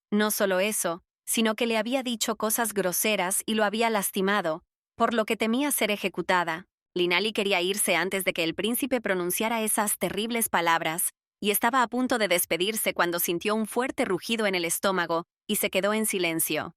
No solo eso, sino que le había dicho cosas groseras y lo había lastimado, por lo que temía ser ejecutada. Linali quería irse antes de que el príncipe pronunciara esas terribles palabras, y estaba a punto de despedirse cuando sintió un fuerte rugido en el estómago y se quedó en silencio.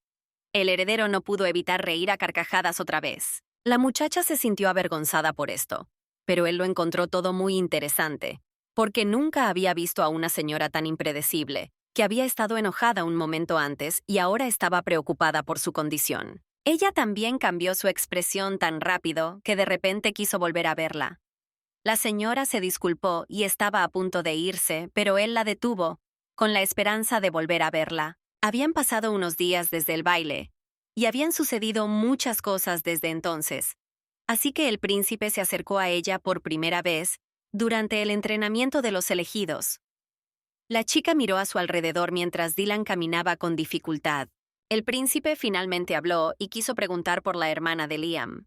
El heredero no pudo evitar reír a carcajadas otra vez. La muchacha se sintió avergonzada por esto, pero él lo encontró todo muy interesante, porque nunca había visto a una señora tan impredecible, que había estado enojada un momento antes y ahora estaba preocupada por su condición. Ella también cambió su expresión tan rápido que de repente quiso volver a verla. La señora se disculpó y estaba a punto de irse, pero él la detuvo, con la esperanza de volver a verla. Habían pasado unos días desde el baile, y habían sucedido muchas cosas desde entonces. Así que el príncipe se acercó a ella por primera vez durante el entrenamiento de los elegidos. La chica miró a su alrededor mientras Dylan caminaba con dificultad. El príncipe finalmente habló y quiso preguntar por la hermana de Liam.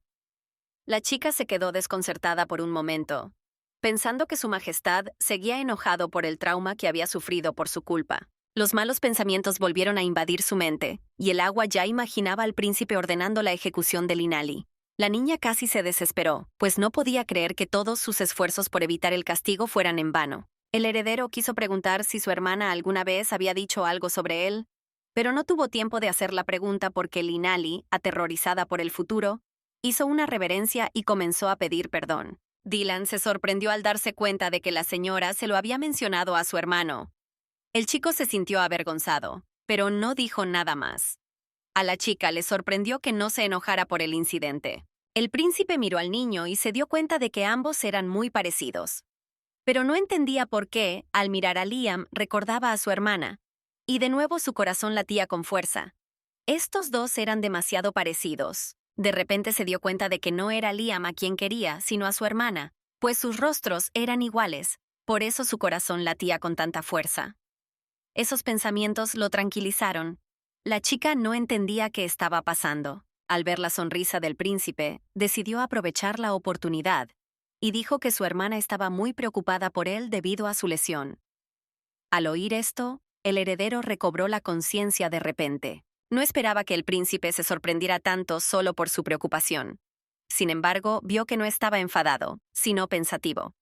La chica se quedó desconcertada por un momento, pensando que su majestad seguía enojado por el trauma que había sufrido por su culpa. Los malos pensamientos volvieron a invadir su mente, y el agua ya imaginaba al príncipe ordenando la ejecución de Linali. La niña casi se desesperó, pues no podía creer que todos sus esfuerzos por evitar el castigo fueran en vano. El heredero quiso preguntar si su hermana alguna vez había dicho algo sobre él, pero no tuvo tiempo de hacer la pregunta porque Linali, aterrorizada por el futuro, hizo una reverencia y comenzó a pedir perdón. Dylan se sorprendió al darse cuenta de que la señora se lo había mencionado a su hermano. El chico se sintió avergonzado, pero no dijo nada más. A la chica le sorprendió que no se enojara por el incidente. El príncipe miró al niño y se dio cuenta de que ambos eran muy parecidos. Pero no entendía por qué, al mirar a Liam, recordaba a su hermana. Y de nuevo su corazón latía con fuerza. Estos dos eran demasiado parecidos. De repente se dio cuenta de que no era Liam a quien quería, sino a su hermana, pues sus rostros eran iguales, por eso su corazón latía con tanta fuerza. Esos pensamientos lo tranquilizaron. La chica no entendía qué estaba pasando. Al ver la sonrisa del príncipe, decidió aprovechar la oportunidad y dijo que su hermana estaba muy preocupada por él debido a su lesión. Al oír esto, el heredero recobró la conciencia de repente. No esperaba que el príncipe se sorprendiera tanto solo por su preocupación. Sin embargo, vio que no estaba enfadado, sino pensativo.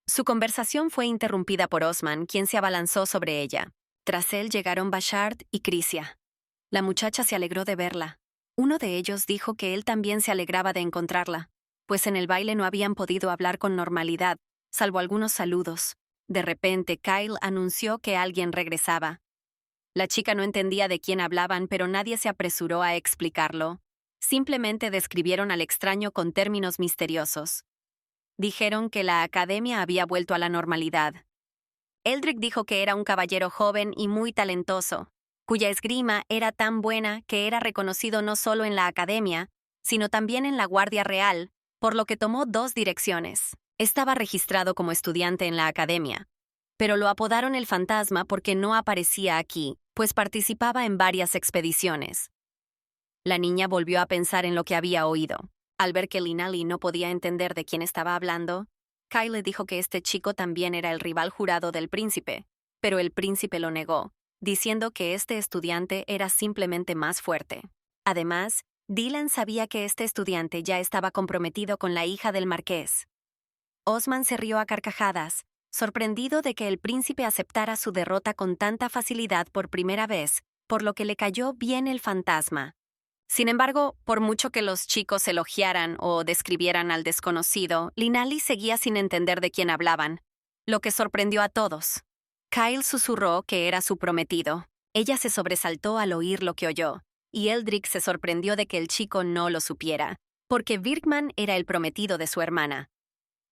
Su conversación fue interrumpida por Osman, quien se abalanzó sobre ella. Tras él llegaron Bashard y Crisia. La muchacha se alegró de verla. Uno de ellos dijo que él también se alegraba de encontrarla, pues en el baile no habían podido hablar con normalidad, salvo algunos saludos. De repente, Kyle anunció que alguien regresaba. La chica no entendía de quién hablaban, pero nadie se apresuró a explicarlo. Simplemente describieron al extraño con términos misteriosos. Dijeron que la academia había vuelto a la normalidad. Eldrick dijo que era un caballero joven y muy talentoso, cuya esgrima era tan buena que era reconocido no solo en la academia, sino también en la Guardia Real, por lo que tomó 2 direcciones. Estaba registrado como estudiante en la academia, pero lo apodaron el Fantasma porque no aparecía aquí, pues participaba en varias expediciones. La niña volvió a pensar en lo que había oído. Al ver que Linali no podía entender de quién estaba hablando, Kyle le dijo que este chico también era el rival jurado del príncipe, pero el príncipe lo negó, diciendo que este estudiante era simplemente más fuerte. Además, Dylan sabía que este estudiante ya estaba comprometido con la hija del marqués. Osman se rió a carcajadas, sorprendido de que el príncipe aceptara su derrota con tanta facilidad por primera vez, por lo que le cayó bien el fantasma. Sin embargo, por mucho que los chicos elogiaran o describieran al desconocido, Linali seguía sin entender de quién hablaban, lo que sorprendió a todos. Kyle susurró que era su prometido. Ella se sobresaltó al oír lo que oyó, y Eldrick se sorprendió de que el chico no lo supiera, porque Birkman era el prometido de su hermana.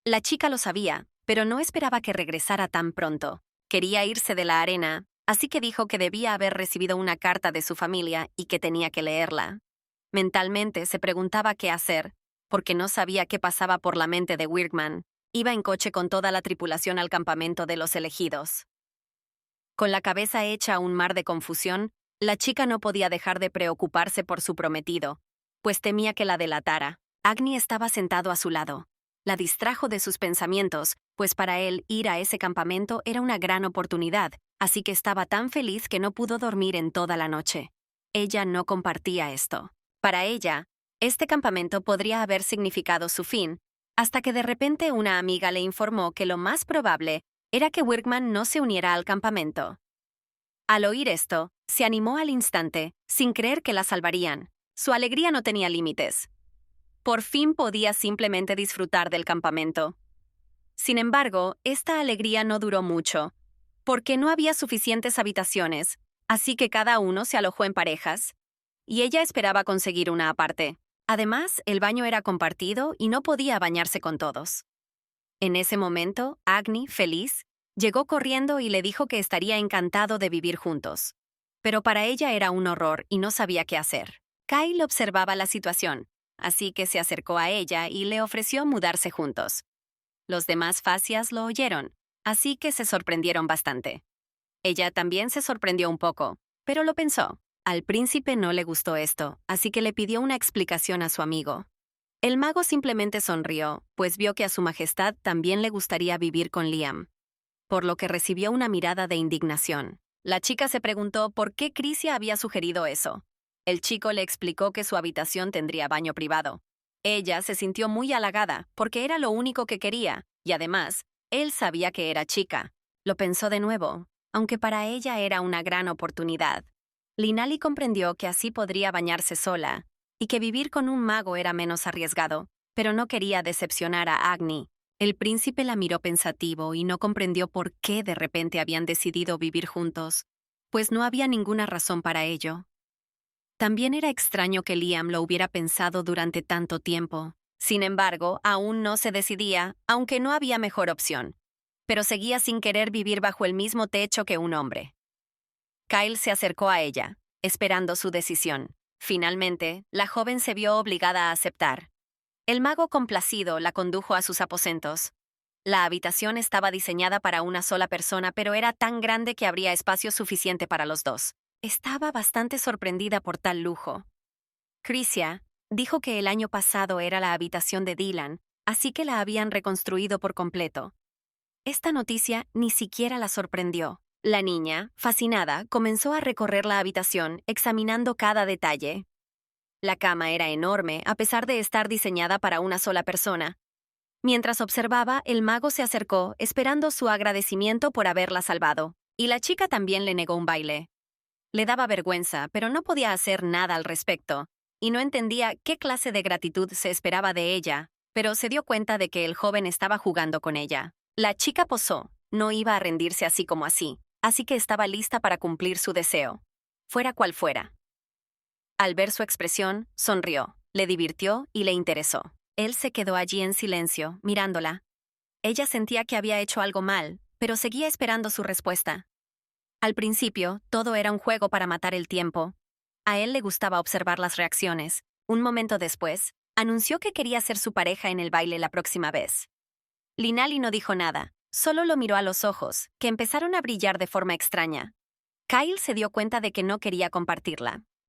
La chica lo sabía, pero no esperaba que regresara tan pronto. Quería irse de la arena, así que dijo que debía haber recibido una carta de su familia y que tenía que leerla. Mentalmente se preguntaba qué hacer, porque no sabía qué pasaba por la mente de Birkman. Iba en coche con toda la tripulación al campamento de los elegidos. Con la cabeza hecha un mar de confusión, la chica no podía dejar de preocuparse por su prometido, pues temía que la delatara. Agni estaba sentado a su lado. La distrajo de sus pensamientos, pues para él ir a ese campamento era una gran oportunidad, así que estaba tan feliz que no pudo dormir en toda la noche. Ella no compartía esto. Para ella, este campamento podría haber significado su fin, hasta que de repente una amiga le informó que lo más probable era que Birkman no se uniera al campamento. Al oír esto, se animó al instante, sin creer que la salvarían. Su alegría no tenía límites. Por fin podía simplemente disfrutar del campamento. Sin embargo, esta alegría no duró mucho, porque no había suficientes habitaciones, así que cada uno se alojó en parejas, y ella esperaba conseguir una aparte. Además, el baño era compartido y no podía bañarse con todos. En ese momento, Agni, feliz, llegó corriendo y le dijo que estaría encantado de vivir juntos. Pero para ella era un horror y no sabía qué hacer. Kyle observaba la situación, así que se acercó a ella y le ofreció mudarse juntos. Los demás facias lo oyeron, así que se sorprendieron bastante. Ella también se sorprendió un poco, pero lo pensó. Al príncipe no le gustó esto, así que le pidió una explicación a su amigo. El mago simplemente sonrió, pues vio que a su majestad también le gustaría vivir con Liam, por lo que recibió una mirada de indignación. La chica se preguntó por qué Crisia había sugerido eso. El chico le explicó que su habitación tendría baño privado. Ella se sintió muy halagada, porque era lo único que quería, y además, él sabía que era chica. Lo pensó de nuevo, aunque para ella era una gran oportunidad. Linali comprendió que así podría bañarse sola, y que vivir con un mago era menos arriesgado, pero no quería decepcionar a Agni. El príncipe la miró pensativo y no comprendió por qué de repente habían decidido vivir juntos, pues no había ninguna razón para ello. También era extraño que Liam lo hubiera pensado durante tanto tiempo. Sin embargo, aún no se decidía, aunque no había mejor opción. Pero seguía sin querer vivir bajo el mismo techo que un hombre. Kyle se acercó a ella, esperando su decisión. Finalmente, la joven se vio obligada a aceptar. El mago complacido la condujo a sus aposentos. La habitación estaba diseñada para una sola persona, pero era tan grande que habría espacio suficiente para los dos. Estaba bastante sorprendida por tal lujo. Crisia dijo que el año pasado era la habitación de Dylan, así que la habían reconstruido por completo. Esta noticia ni siquiera la sorprendió. La niña, fascinada, comenzó a recorrer la habitación, examinando cada detalle. La cama era enorme, a pesar de estar diseñada para una sola persona. Mientras observaba, el mago se acercó, esperando su agradecimiento por haberla salvado, y la chica también le negó un baile. Le daba vergüenza, pero no podía hacer nada al respecto, y no entendía qué clase de gratitud se esperaba de ella, pero se dio cuenta de que el joven estaba jugando con ella. La chica posó, no iba a rendirse así como así que estaba lista para cumplir su deseo, fuera cual fuera. Al ver su expresión, sonrió, le divirtió y le interesó. Él se quedó allí en silencio, mirándola. Ella sentía que había hecho algo mal, pero seguía esperando su respuesta. Al principio, todo era un juego para matar el tiempo. A él le gustaba observar las reacciones. Un momento después, anunció que quería ser su pareja en el baile la próxima vez. Linali no dijo nada, solo lo miró a los ojos, que empezaron a brillar de forma extraña. Kyle se dio cuenta de que no quería compartirla.